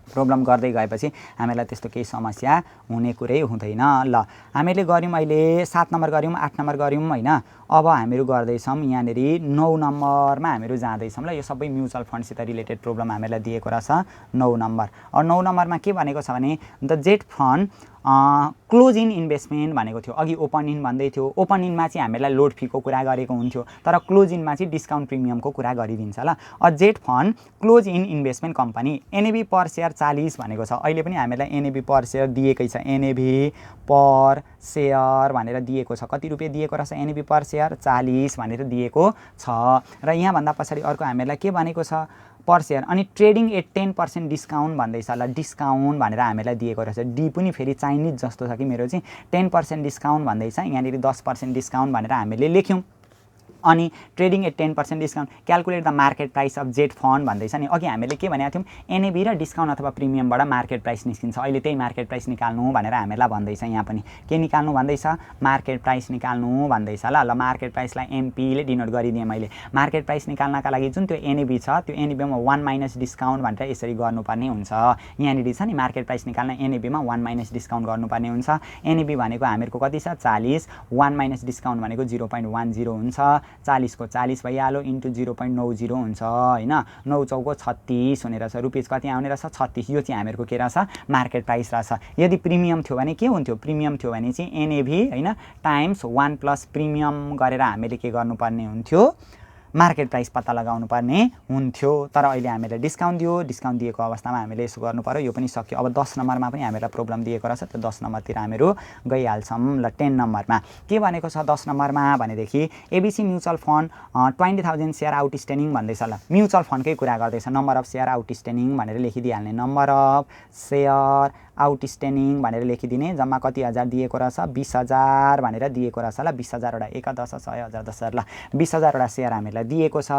प्रब्लम गर्दै गएपछि हामीलाई त्यस्तो केही समस्या हुने कुरै हुँदैन। ल हामीले गऱ्यौँ अहिले 7 नम्बर गऱ्यौँ, 8 नम्बर गऱ्यौँ हैन। अब हामीहरू गर्दैछौँ यहाँनिर 9 नम्बरमा हामीहरू जाँदैछौँ। ल यो सबै म्युचुअल फन्डसित रिलेटेड प्रब्लम हामीलाई दिएको रहेछ 9 नम्बर। अब 9 नम्बरमा के भनेको छ भने the jet fund close in investment भनेको थियो। अघि ओपन इन भन्दै थियो, ओपन इनमा चाहिँ हामीलाई लोड फीको कुरा गरेको हुन्थ्यो, तर क्लोज इनमा चाहिँ डिस्काउन्ट प्रिमियमको कुरा गरिदिन्छ। ल jet fund close in investment company NAB per share 40 भनेको छ। अहिले पनि हामीलाई एनएबी पर सेयर दिएकै छ, एनएबी पर सेयर भनेर दिएको छ। कति रुपियाँ दिएको रहेछ एनएबी पर सेयर 40 भनेर दिएको छ। र यहाँभन्दा पछाडि अर्को हामीलाई के भनेको छ पर सेयर, अनि ट्रेडिङ एट 10% डिस्काउन्ट भन्दैछ। ल डिस्काउन्ट भनेर हामीलाई दिएको रहेछ, डी पनि फेरि चाइनिज जस्तो छ कि मेरो चाहिँ 10% डिस्काउन्ट भन्दैछ, यहाँनिर 10% डिस्काउन्ट भनेर हामीले लेख्यौँ। अनि trading at 10% discount calculate the market price of jet fund भन्दैछ नि। अघि हामीले के भनेको थियौँ, एनएबी र डिस्काउन्ट अथवा प्रिमियमबाट मार्केट प्राइस निस्किन्छ। अहिले त्यही मार्केट प्राइस निकाल्नु भनेर हामीलाई भन्दैछ। यहाँ पनि के निकाल्नु भन्दैछ, मार्केट प्राइस निकाल्नु भन्दैछ। ल मार्केट प्राइसलाई एमपीले डिनोट गरिदिएँ मैले। मार्केट प्राइस निकाल्नका लागि जुन त्यो एनएबी छ, त्यो एनएबीमा 1 माइनस डिस्काउन्ट भनेर यसरी गर्नुपर्ने हुन्छ। यहाँनिर छ नि मार्केट प्राइस निकाल्न एनएबीमा 1 माइनस डिस्काउन्ट गर्नुपर्ने हुन्छ। एनएबी भनेको हामीहरूको कति छ 40, 1 माइनस डिस्काउन्ट भनेको 0.10 हुन्छ। 40 को 40 भइहाल्यो इन्टु 0.90 हुन्छ हैन। 9 चौको 36 हुने रहेछ, रुपिस कति आउने रहेछ 36। यो चाहिँ हामीहरूको के रहेछ मार्केट प्राइस रहेछ। यदि प्रिमियम थियो भने के हुन्थ्यो, प्रिमियम थियो भने चाहिँ एनएबी हैन टाइम्स 1 प्लस प्रिमियम गरेर हामीले के गर्नुपर्ने हुन्थ्यो, मार्केट प्राइस पत्ता लगाउनु पर्ने हुन्थ्यो। तर अहिले हामीले डिस्काउन्ट दियो, डिस्काउन्ट दिएको अवस्थामा हामीले यसो गर्नु पर्यो। यो पनि सक्यो। अब 10 नम्बरमा पनि हामीलाई प्रब्लम दिएको रहेछ, त्यो 10 नम्बरतिर हामीहरू गइहाल्छौँ। ल 10 नम्बरमा के भनेको छ 10 नम्बरमा भनेदेखि ABC mutual fund 20,000 share outstanding भन्दैछ। ल म्युचुअल फन्डकै कुरा गर्दैछ, नम्बर अफ सेयर आउटस्ट्यान्डिङ भनेर लेखिदिइहाल्ने, नम्बर अफ सेयर आउटस्ट्यान्डिङ भनेर लेखिदिने। जम्मा कति हजार दिएको रहेछ 20,000 भनेर दिएको रहेछ। ल 20,000 वटा 1 10 100 1000 10,000 ल 20,000 वटा सेयर हामीलाई दिएको छ।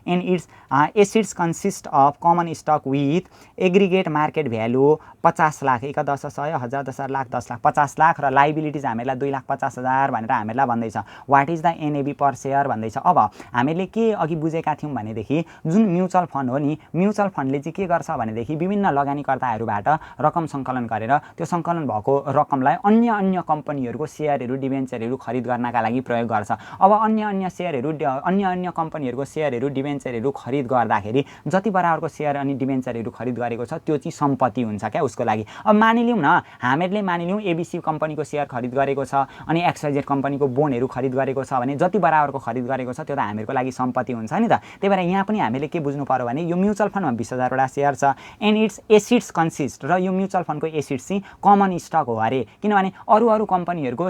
And its assets consist of common stock with aggregate market value 50 lakh 1 10 100 1000 10,000 lakh 10 lakh 50 lakh र लाइबिलिटिज हामीलाई 2,50,000 भनेर हामीलाई भन्दैछ। What is the NAV per share भन्दैछ। अब हामीले के अघि बुझेका थियौँ भनेदेखि जुन म्युचुअल फन्ड हो नि, म्युचुअल फन्डले चाहिँ के गर्छ भनेदेखि विभिन्न लगानीकर्ताहरूबाट रकम सङ्कलन गरेर त्यो सङ्कलन भएको रकमलाई अन्य कम्पनीहरूको सेयरहरू डिबेन्चरहरू खरिद गर्नका लागि प्रयोग गर्छ। अब अन्य कम्पनीहरूको सेयरहरू डिबेन्चरहरू खरिद गर्दाखेरि जति बराबरको सेयर अनि डिबेन्चरहरू खरिद गरेको छ त्यो चाहिँ सम्पत्ति हुन्छ क्या उसको लागि। अब मानिलिउँ न हामीहरूले मानिलिउँ एबिसी कम्पनीको सेयर खरिद गरेको छ अनि एक्सवाइजेड कम्पनीको बोन्डहरू खरिद गरेको छ भने जति बराबरको खरिद गरेको छ त्यो त हामीहरूको लागि सम्पत्ति हुन्छ नि त। त्यही भएर यहाँ पनि हामीले के बुझ्नु पर्यो भने यो म्युचुअल फन्डमा 20,000 वटा सेयर छ एन्ड इट्स एसिड्स कन्सिस्ट, र यो म्युचुअल फन्डको एसिड्स चाहिँ कमन स्टक हो अरे, किनभने अरू कम्पनीहरूको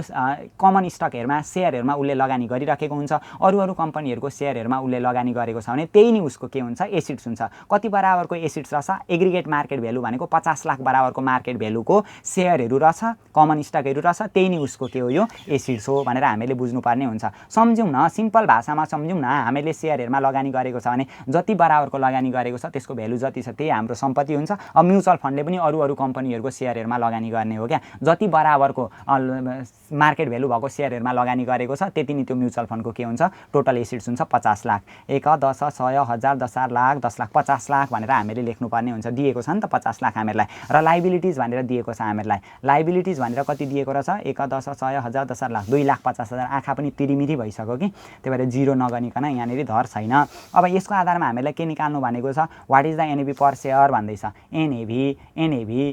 कमन स्टकहरूमा सेयरहरूमा उसले लगानी गरिराखेको हुन्छ, अरू कम्पनीहरूको सेयरहरूमा उसले लगानी गरेको छ भने त्यही नै उसको के हुन्छ एसिड्स हुन्छ। कति बराबरको एसिड्स रहेछ, एग्रिगेट मार्केट भ्यालु भनेको 50 लाख बराबरको मार्केट भ्यालुको सेयरहरू रहेछ, कमन स्टकहरू रहेछ, त्यही नै उसको के हो यो एसिड्स हो भनेर हामीले बुझ्नुपर्ने हुन्छ। सम्झौँ न, सिम्पल भाषामा सम्झौँ न, हामीले सेयरहरूमा लगानी गरेको छ भने जति बराबरको लगानी गरेको छ त्यसको भ्यालु जति छ त्यही हाम्रो सम्पत्ति हुन्छ। अब म्युचुअल फन्डले पनि अरू कम्पनीहरूको सेयरहरूमा लगानी गर्ने हो क्या, जति बराबरको मार्केट भ्यालु भएको सेयरहरूमा लगानी गरेको छ त्यति नै त्यो म्युचुअल फन्डको के हुन्छ टोटल एसिड्स हुन्छ 50 50 लाख 1 10 100 1000 10,000 लाख 10 लाख 50 लाख भनेर हामीले लेख्नुपर्ने हुन्छ दिएको छ नि त 50 लाख हामीलाई र लाइबिलिटिज भनेर दिएको छ हामीलाई लाइबिलिटिज भनेर कति दिएको रहेछ 1 10 100 1000 10,000 लाख 2,50,000 आँखा पनि तिरिमिरी भइसक्यो कि त्यही भएर जिरो नगनिकन यहाँनिर धर छैन अब यसको आधारमा हामीलाई के निकाल्नु भनेको छ what is the NAV per share भन्दैछ एनएबी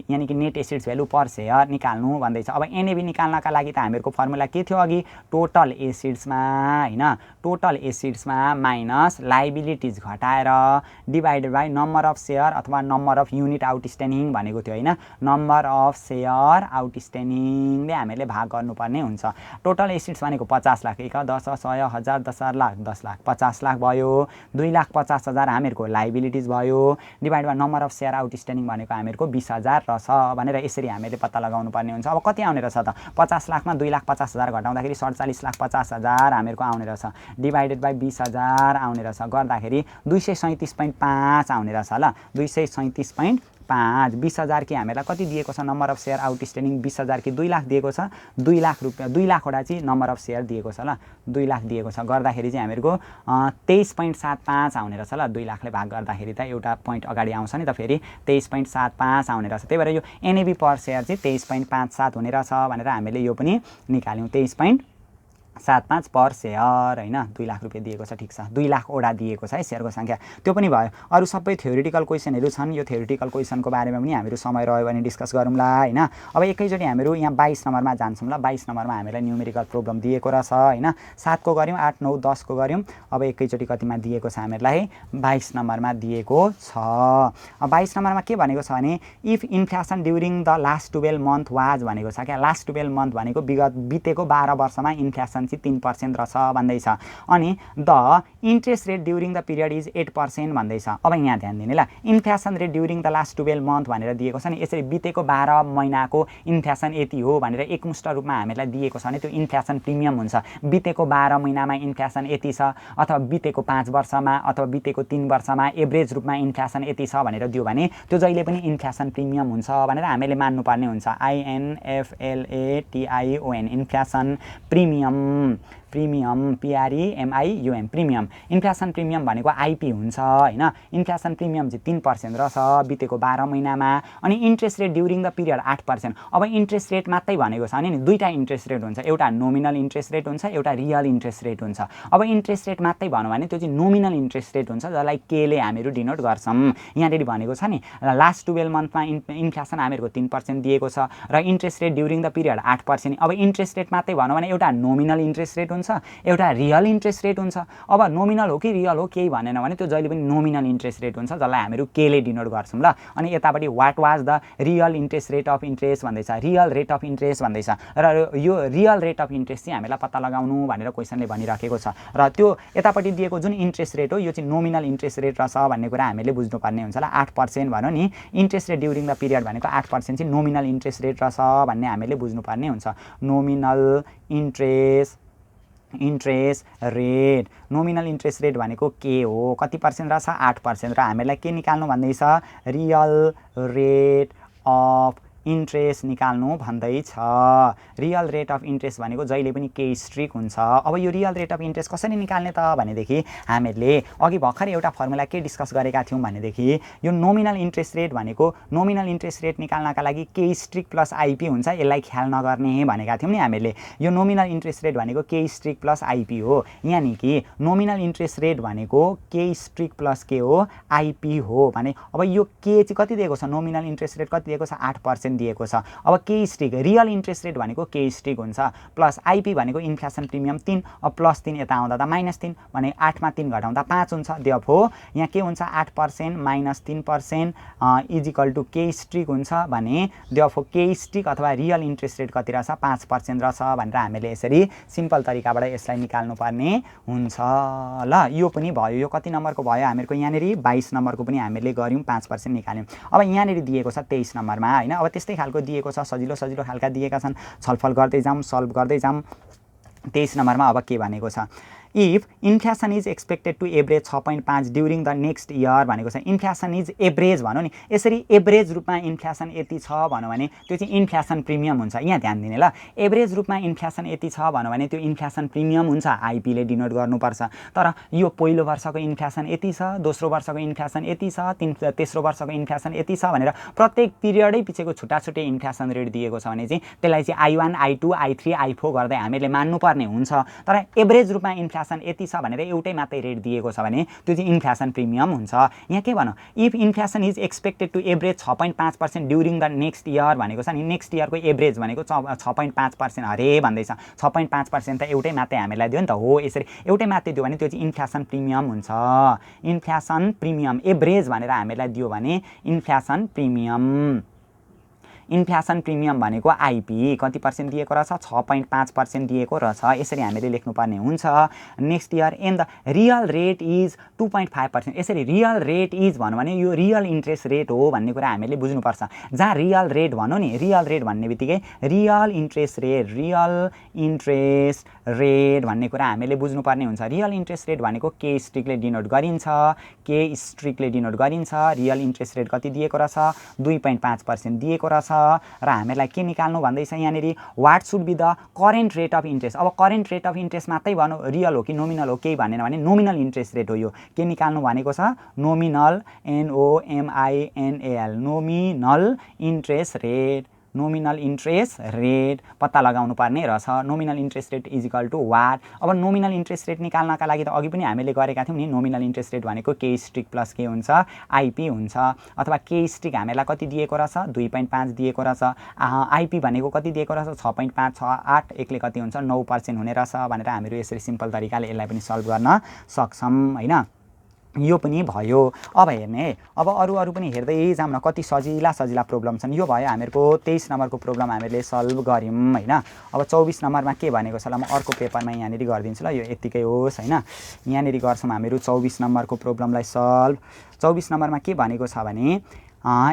यानी कि नेट एसेट्स भ्यालु पर शेयर निकाल्नु भन्दैछ अब एनएबी निकाल्नका लागि त हामीहरूको फर्मुला के थियो अघि टोटल एसेट्समा हैन टोटल एसेट्समा माइनस लाइबिलिटिज घटाएर divided by number of share अथवा नम्बर अफ युनिट आउटस्ट्यान्डिङ भनेको थियो हैन नम्बर अफ शेयर आउटस्ट्यान्डिङले हामीले भाग गर्नुपर्ने हुन्छ टोटल एसेट्स भनेको 50 लाख 1 10 100 1000 10,000 लाख 10 लाख 50 लाख भयो 2,50,000 हामीहरूको लाइबिलिटिज भयो divide by number of share outstanding भनेको हामीहरूको 20,000 रहेछ भनेर यसरी हामीले पत्ता लगाउनु पर्ने हुन्छ अब कति आउने रहेछ त 50 लाखमा 2,50,000 घटाउँदाखेरि 47,50,000 हामीहरूको आउने रहेछ डिवाइडेड बाइ 20,000 आउने रहेछ गर्दाखेरि 237.5 आउने रहेछ ल 237.5 20,000 कि हामीलाई कति दिएको छ नम्बर अफ शेयर आउटस्ट्यान्डिङ 20,000 कि 2 लाख दिएको छ 2 लाख रुपैयाँ 2 लाखवटा चाहिँ नम्बर अफ शेयर दिएको छ ल 2 लाख दिएको छ गर्दाखेरि चाहिँ हामीहरूको 23.75 आउने रहेछ ल 2 लाखले भाग गर्दाखेरि त एउटा पोइन्ट अगाडि आउँछ नि त फेरि 23.75 आउने रहेछ त्यही भएर यो एनएबी पर शेयर चाहिँ 23.57 हुने रहेछ भनेर हामीले यो पनि निकाल्यौँ 23.75 पर शेयर हैन 2 लाख रुपैयाँ दिएको छ ठीक छ 2 लाखवटा दिएको छ है शेयरको संख्या त्यो पनि भयो अरु सबै थ्योरिटिकल क्वेशनहरु छन् यो थ्योरिटिकल क्वेशनको बारेमा पनि हामीहरु समय रह्यो भने डिस्कस गरौँला हैन अब एकैचोटी हामीहरु यहाँ 22 नम्बरमा जान्छौं ल 22 नम्बरमा हामीलाई न्यूमेरिकल प्रब्लम दिएको रहेछ हैन 7 को गर्यौं 8 9 10 को गर्यौं अब एकैचोटी कतिमा दिएको छ हामीलाई 22 नम्बरमा दिएको छ अब 22 नम्बरमा के भनेको छ भने if inflation during the last 12 month was भनेको छ के लास्ट 12 मन्थ भनेको विगत बितेको 12 वर्षमा इन्फ्लेसन 3% रहेछ भन्दैछ अनि the interest rate during the period is 8% भन्दैछ अब यहाँ ध्यान दिने ल inflation rate during the last 12 month भनेर दिएको छ नि यसरी बितेको 12 महिनाको इन्फ्लेसन यति हो भनेर एकमुष्ट रूपमा हामीलाई दिएको छ भने त्यो इन्फ्लेसन प्रिमियम हुन्छ बितेको 12 महिनामा इन्फ्लेसन यति छ अथवा बितेको 5 वर्षमा अथवा बितेको 3 वर्षमा एभरेज रूपमा इन्फ्लेसन यति छ भनेर दियो भने त्यो जहिले पनि इन्फ्लेसन प्रिमियम हुन्छ भनेर हामीले मान्नु पर्ने हुन्छ INFLATION inflation premium PREMIUM premium inflation premium भनेको आइपी हुन्छ हैन इन्फ्लेसन प्रिमियम चाहिँ 3% रहेछ बितेको 12 महिनामा अनि interest rate during the period 8% अब इन्ट्रेस्ट रेट मात्रै भनेको छ नि दुईटा इन्ट्रेस्ट रेट हुन्छ एउटा नोमिनल इन्ट्रेस्ट रेट हुन्छ एउटा रियल इन्ट्रेस्ट रेट हुन्छ अब इन्ट्रेस्ट रेट मात्रै भन्नु भने त्यो चाहिँ नोमिनल इन्ट्रेस्ट रेट हुन्छ जसलाई के ले हामीहरु डिनोट गर्छौं यहाँनेरि भनेको छ नि लास्ट 12 मन्थमा इन्फ्लेसन हामीहरुको 3% दिएको छ र interest rate during the period 8% अब इन्ट्रेस्ट रेट मात्रै भन्नु भने एउटा नोमिनल इन्ट्रेस्ट रेट हुन्छ एउटा रियल इन्ट्रेस्ट रेट हुन्छ अब नोमिनल हो कि रियल हो केही भनेन भने त्यो जहिले पनि नोमिनल इन्ट्रेस्ट रेट हुन्छ जसलाई हामीहरु के ले डिनोट गर्छौं ल अनि यतापटि what was the real interest rate of interest भन्दैछ रियल रेट अफ इन्ट्रेस्ट भन्दैछ र यो रियल रेट अफ इन्ट्रेस्ट चाहिँ हामीलाई पत्ता लगाउनु भनेर क्वेशनले भनिराखेको छ र त्यो यतापटि दिएको जुन इन्ट्रेस्ट रेट हो यो चाहिँ नोमिनल इन्ट्रेस्ट रेट रहेछ भन्ने कुरा हामीले बुझ्नुपर्ने हुन्छ ल 8% भन्नु नि interest rate during the period भनेको 8% चाहिँ नोमिनल इन्ट्रेस्ट रेट रहेछ भन्ने हामीले बुझ्नुपर्ने हुन्छ nominal interest rate nominal interest rate भनेको के हो कति पर्सेन्ट रहेछ 8% र हामीलाई के निकाल्नु भन्दैछ रियल रेट अफ इन्ट्रेस्ट निकाल्नु भन्दैछ रियल रेट अफ इन्ट्रेस्ट भनेको जहिले पनि के स्ट्रिक हुन्छ अब यो रियल रेट अफ इन्ट्रेस्ट कसरी निकाल्ने त भनेदेखि हामीले अघि भर्खर एउटा फर्मुला के डिस्कस गरेका थियौं भनेदेखि यो नोमिनल इन्ट्रेस्ट रेट भनेको नोमिनल इन्ट्रेस्ट रेट निकाल्नका लागि के स्ट्रिक प्लस आइपी हुन्छ यसलाई ख्याल नगर्ने भनेका थियौं नि हामीले यो नोमिनल इन्ट्रेस्ट रेट भनेको के स्ट्रिक प्लस आइपी हो यानी कि नोमिनल इन्ट्रेस्ट रेट भनेको के स्ट्रिक प्लस के हो आइपी हो भने अब यो के चाहिँ कति दिएको छ नोमिनल इन्ट्रेस्ट रेट कति दिएको छ 8% दिएको छ अब के स्ट्रिक रियल इन्ट्रेस्ट रेट भनेको के स्ट्रिक हुन्छ प्लस आइपी भनेको इन्फ्लेसन प्रिमियम 3 अब प्लस 3 यता आउँदा त -3 भने 8 मा 3 घटाउँदा 5 हुन्छ देयरफोर यहाँ के हुन्छ 8% माइनस 3% इज इक्वल टु के स्ट्रिक हुन्छ भने देयरफोर के स्ट्रिक अथवा रियल इन्ट्रेस्ट रेट कति रहेछ 5% रहेछ भनेर हामीले यसरी सिम्पल तरिकाबाट यसलाई निकाल्नु पर्ने हुन्छ ल यो पनि भयो यो कति नम्बरको भयो हामीहरुको यहाँनेरि 22 नम्बरको पनि हामीले गर्यौं 5% निकाल्यौं अब यहाँनेरि दिएको छ 23 नम्बरमा हैन अब त्यस्तै खालको दिएको छ सजिलो खालका दिएका छन् छलफल गर्दै जाम सल्भ गर्दै जाम 23 नम्बरमा अब के भनेको छ if inflation is expected to average 6.5 during the next year भनेको छ। इन्फ्लेसन इज एभरेज भनौँ नि, यसरी एभरेज रूपमा इन्फ्लेसन यति छ भन्यो भने त्यो चाहिँ इन्फ्लेसन प्रिमियम हुन्छ। यहाँ ध्यान दिने ल, एभरेज रूपमा इन्फ्लेसन यति छ भन्यो भने त्यो इन्फ्लेसन प्रिमियम हुन्छ, आइपीले डिनोट गर्नुपर्छ। तर यो पहिलो वर्षको इन्फ्लेसन यति छ, दोस्रो वर्षको इन्फ्लेसन यति छ, तेस्रो वर्षको इन्फ्लेसन यति छ भनेर प्रत्येक पिरियडै पछिको छुट्टा छुट्टै इन्फ्लेसन रेट दिएको छ भने चाहिँ त्यसलाई चाहिँ I1, I2, I3, I4 गर्दै हामीले मान्नुपर्ने हुन्छ। तर एभरेज रूपमा इन्फ्लेसन यति छ भनेर एउटै मात्रै रेट दिएको छ भने त्यो चाहिँ इन्फ्लेसन प्रिमियम हुन्छ। यहाँ के भनौँ, if inflation is expected to average 6.5% during the next year भनेको छ नि, नेक्स्ट इयरको एभरेज भनेको 6.5% अरे भन्दैछ। 6.5% त एउटै मात्रै हामीलाई दियो नि त, हो यसरी एउटै मात्रै दियो भने त्यो चाहिँ इन्फ्लेसन प्रिमियम हुन्छ। इन्फ्लेसन प्रिमियम एभरेज भनेर हामीलाई दियो भने इन्फ्लेसन प्रिमियम। इन्फ्लेसन प्रिमियम भनेको आइपी कति पर्सेन्ट दिएको रहेछ, 6.5% दिएको रहेछ, यसरी हामीले लेख्नुपर्ने हुन्छ। Next year and the real rate is 2.5%। यसरी रियल रेट इज भन्यो भने यो रियल इन्ट्रेस्ट रेट हो भन्ने कुरा हामीले बुझ्नुपर्छ। जहाँ रियल रेट भनौँ नि, रियल रेट भन्ने बित्तिकै रियल इन्ट्रेस्ट रेट भन्ने कुरा हामीले बुझ्नुपर्ने हुन्छ। रियल इन्ट्रेस्ट रेट भनेको के स्ट्रिकले डिनोट गरिन्छ, रियल इन्ट्रेस्ट रेट कति दिएको रहेछ, 2.5% दिएको रहेछ। र हामीलाई के निकाल्नु भन्दैछ यहाँनिर, what should be the current rate of interest. अब करेन्ट रेट अफ इन्ट्रेस्ट मात्रै भनौँ, रियल हो कि नोमिनल हो केही भनेन भने नोमिनल इन्ट्रेस्ट रेट हो। यो के निकाल्नु भनेको छ, nominal, NOMINAL, nominal interest rate पत्ता लगाउनु पर्ने रहेछ। Nominal interest rate is equal to what. अब नोमिनल इन्ट्रेस्ट रेट निकाल्नका लागि त अघि पनि हामीले गरेका थियौँ नि, नोमिनल इन्ट्रेस्ट रेट भनेको के स्ट्रिक प्लस के हुन्छ, आइपी हुन्छ। अथवा के स्ट्रिक हामीलाई कति दिएको रहेछ, 2.5 दिएको रहेछ। आइपी भनेको कति दिएको रहेछ, 6.5, 6, 8 एकले कति हुन्छ, 9% हुने रहेछ भनेर हामीहरू यसरी सिम्पल तरिकाले यसलाई पनि सल्भ गर्न सक्छौँ हैन। यो पनि भयो। अब हेर्ने है, अब अरू पनि हेर्दै जाऊँ न, कति सजिला प्रब्लम छन्। यो भयो हामीहरूको 23 नम्बरको प्रब्लम हामीले सल्भ गऱ्यौँ हैन। अब 24 नम्बरमा के भनेको छ ल, म अर्को पेपरमा यहाँनिर गरिदिन्छु ल, यो यतिकै होस् हैन। यहाँनिर गर्छौँ हामीहरू 24 नम्बरको प्रब्लमलाई सल्भ। 24 नम्बरमा के भनेको छ भने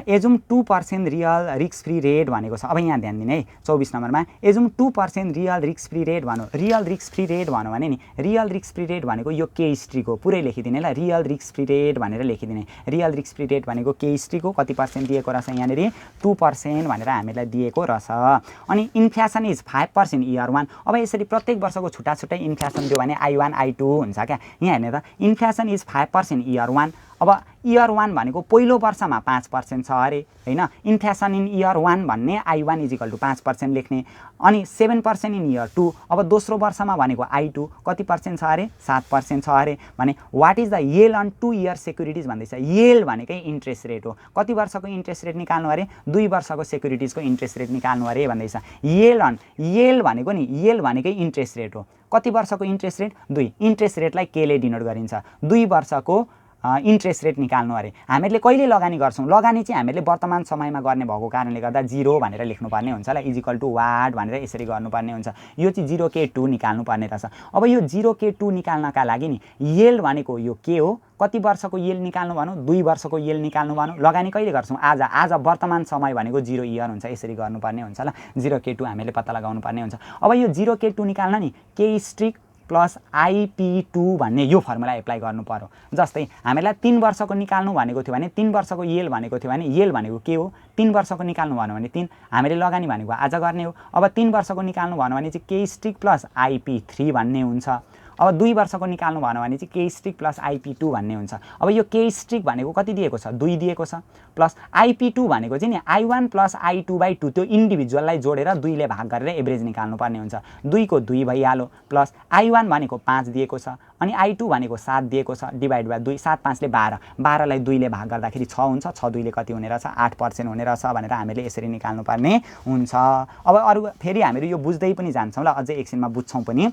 assume 2% real risk free rate भनेको छ। अब यहाँ ध्यान दिने है, 24 नम्बरमा assume 2% real risk free rate भनौँ। रियल रिस्क फ्री रेट भन्यो भने नि, रियल रिस्क फ्री रेट भनेको यो के स्ट्रिक हो, पुरै लेखिदिने ल, रियल रिस्क फ्री रेट भनेर लेखिदिने। रियल रिस्क फ्री रेट भनेको के स्ट्रिक हो, कति पर्सेन्ट दिएको रहेछ यहाँनिर, 2% भनेर हामीलाई दिएको रहेछ। अनि इन्फ्लेसन इज 5% इयर 1। अब यसरी प्रत्येक वर्षको छुट्टा छुट्टै इन्फ्लेसन दियो भने I1, I2 हुन्छ क्या। यहाँ हेर्ने त, इन्फ्लेसन इज 5% इयर 1। अब इयर 1 भनेको पहिलो वर्षमा 5% छ अरे हैन। इन्फ्लेसन इन इयर 1 भन्ने I1 इज इक्वल टु 5% लेख्ने। अनि 7% इन इयर 2। अब दोस्रो वर्षमा भनेको I2 कति पर्सेन्ट छ अरे, 7% छ अरे भने what is the yield on 2 year securities भन्दैछ। येल भनेकै इन्ट्रेस्ट रेट हो। कति वर्षको इन्ट्रेस्ट रेट निकाल्नु अरे, 2 वर्षको सेक्युरिटिजको इन्ट्रेस्ट रेट निकाल्नु अरे भन्दैछ। येल भनेको नि, येल भनेकै इन्ट्रेस्ट रेट हो। कति वर्षको इन्ट्रेस्ट रेट, 2। इन्ट्रेस्ट रेटलाई केले डिनोट गरिन्छ, 2 वर्षको इन्ट्रेस्ट रेट निकाल्नु अरे। हामीले कहिले लगानी गर्छौँ, लगानी चाहिँ हामीले वर्तमान समयमा गर्ने भएको कारणले गर्दा 0 भनेर लेख्नुपर्ने हुन्छ ल, इज इक्वल टु वाट भनेर यसरी गर्नुपर्ने हुन्छ। यो चाहिँ 0K2 निकाल्नु पर्ने रहेछ। अब यो 0K2 निकाल्नका लागि नि, येल भनेको यो के हो, कति वर्षको येल निकाल्नु भनौँ, 2 वर्षको येल निकाल्नु भनौँ। लगानी कहिले गर्छौँ, आज वर्तमान समय भनेको 0 इयर हुन्छ, यसरी गर्नुपर्ने हुन्छ ल। 0K2 हामीले पत्ता लगाउनु पर्ने हुन्छ। अब यो 0K2 निकाल्न नि, के स्ट्रिक प्लस IP2 भन्ने यो फर्मुला एप्लाई गर्नु पर्यो। जस्तै हामीलाई 3 वर्षको निकाल्नु भनेको थियो भने, 3 वर्षको येल भनेको थियो भने, येल भनेको के हो, 3 वर्षको निकाल्नु भन्यो भने 3, हामीले लगानी भनेको आज गर्ने हो। अब 3 वर्षको निकाल्नु भन्यो भने चाहिँ के स्ट्रिक प्लस IP3 भन्ने हुन्छ। अब 2 वर्षको निकाल्नु भन्यो भने चाहिँ के स्ट्रिक प्लस IP2 भन्ने हुन्छ। अब यो के स्ट्रिक भनेको कति दिएको छ, 2 दिएको छ। प्लस IP2 भनेको चाहिँ नि I1 प्लस I2/2, त्यो इन्डिभिजुअललाई जोडेर 2 ले भाग गरेर एभरेज निकाल्नु पर्ने हुन्छ। 2 को 2 भइहाल्यो। प्लस I1 भनेको 5 दिएको छ, अनि I2 भनेको 7 दिएको छ, डिभाइड बाई 2, 7 5 ले 12, 12 लाई 2 ले भाग गर्दाखेरि 6 हुन्छ, 6 2 ले कति हुने रहेछ, 8% हुने रहेछ भनेर हामीले यसरी निकाल्नु पर्ने हुन्छ। अब अरु फेरि हामीहरू यो बुझ्दै पनि जान्छौँ ल, अझै एकछिनमा बुझ्छौँ पनि।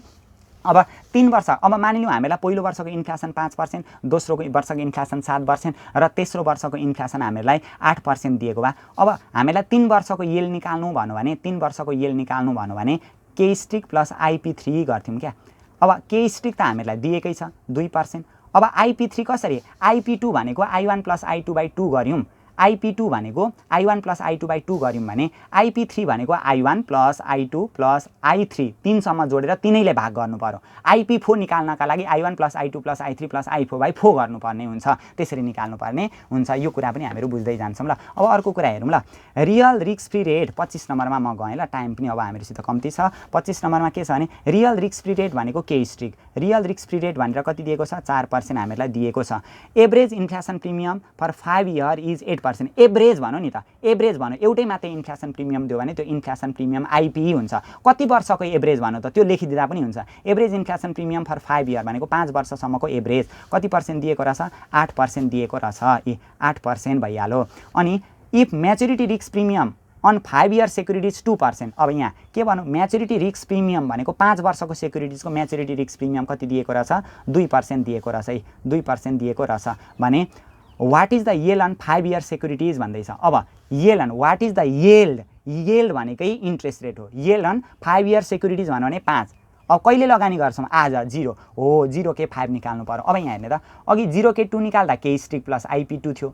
अब 3 वर्ष, अब मानिलिउँ हामीलाई पहिलो वर्षको इन्फ्लेसन 5%, दोस्रो वर्षको इन्फ्लेसन 7% र तेस्रो वर्षको इन्फ्लेसन हामीलाई 8% दिएको भए, अब हामीलाई 3 वर्षको येल निकाल्नु भन्यो भने, 3 वर्षको येल निकाल्नु भन्यो भने के स्ट्रिक प्लस IP3 गर्थ्यौँ क्या। अब के स्ट्रिक त हामीलाई दिएकै छ 2%। अब IP3 कसरी, IP2 भनेको I1 प्लस I2/2 गऱ्यौँ, IP2 भनेको I1 + I2/2 गर्यौँ भने IP3 भनेको I1 + I2 + I3 3 सम्म जोडेर तिनैले भाग गर्नु पर्यो। IP4 निकाल्नका लागि I1 + I2 + I3 + I4/4 गर्नुपर्ने हुन्छ, त्यसरी निकाल्नु पर्ने हुन्छ। यो कुरा पनि हामीहरू बुझ्दै जान्छौँ ल। अब अर्को कुरा हेरौँ ल, रियल रिस्क फ्री रेट 25 नम्बरमा म गएँ ल, टाइम पनि अब हामीहरूसित कम्ती छ। 25 नम्बरमा के छ भने रियल रिस्क फ्री रेट भनेको के स्ट्रिक, रियल रिस्क फ्री रेट भनेर कति दिएको छ 4% हामीहरूलाई दिएको छ। Average inflation premium for 5 year is 8%। Average भनौँ नि त, एभरेज भनौँ, एउटै मात्रै इन्फ्लेसन प्रिमियम दियो भने त्यो इन्फ्लेसन प्रिमियम आइपी हुन्छ। कति वर्षको एभरेज भनौँ त, त्यो लेखिदिँदा पनि हुन्छ। Average inflation premium for 5 year भनेको 5 वर्षसम्मको एभरेज कति पर्सेन्ट दिएको रहेछ 8% दिएको रहेछ, 8% भइहाल्यो। अनि if maturity risk premium on 5 year securities 2%। अब यहाँ के भनौँ, म्याच्युरिटी रिस्क प्रिमियम भनेको 5 वर्षको सेक्युरिटिजको म्याच्युरिटी रिस्क प्रिमियम कति दिएको रहेछ 2% दिएको रहेछ है, 2% दिएको रहेछ भने what is the yield on 5 year securities भन्दैछ। अब yield on what is the yield, yield भनेकै इन्ट्रेस्ट रेट हो। येल्ड अन 5 इयर सेक्युरिटिज भन्यो भने 5। अब कहिले लगानी गर्छौँ आज 0 हो, 0K5 निकाल्नु पर्यो। अब यहाँ हेर्ने त, अघि 0K2 निकाल्दा के स्ट्रिक प्लस IP2 थियो,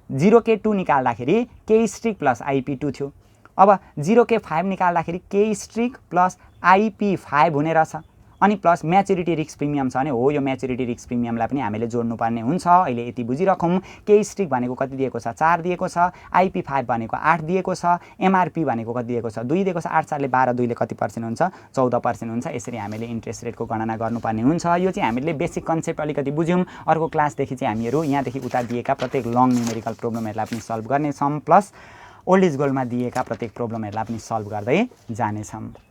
0K2 निकाल्दाखेरि के स्ट्रिक प्लस IP2 थियो। अब 0K5 निकाल्दाखेरि के स्ट्रिक प्लस IP5 हुने रहेछ। अनि प्लस म्याच्युरिटी रिस्क प्रिमियम छ भने हो, यो म्याच्युरिटी रिस्क प्रिमियमलाई पनि हामीले जोड्नुपर्ने हुन्छ। अहिले यति बुझिराखौँ। के स्ट्रिक भनेको कति दिएको छ 4 दिएको छ, IP5 भनेको 8 दिएको छ, MRP भनेको कति दिएको छ 2 दिएको छ। 8 4ले 12, 2ले कति पर्सेन्ट हुन्छ 14% हुन्छ। यसरी हामीले इन्ट्रेस्ट रेटको गणना गर्नुपर्ने हुन्छ। यो चाहिँ हामीले बेसिक कन्सेप्ट अलिकति बुझ्यौँ। अर्को क्लासदेखि चाहिँ हामीहरू यहाँदेखि उता दिएका प्रत्येक लङ न्युमेरिकल प्रोब्लमहरूलाई पनि सल्भ गर्नेछौँ, प्लस ओल्ड इज गोल्डमा दिएका प्रत्येक प्रोब्लमहरूलाई पनि सल्भ गर्दै जानेछौँ।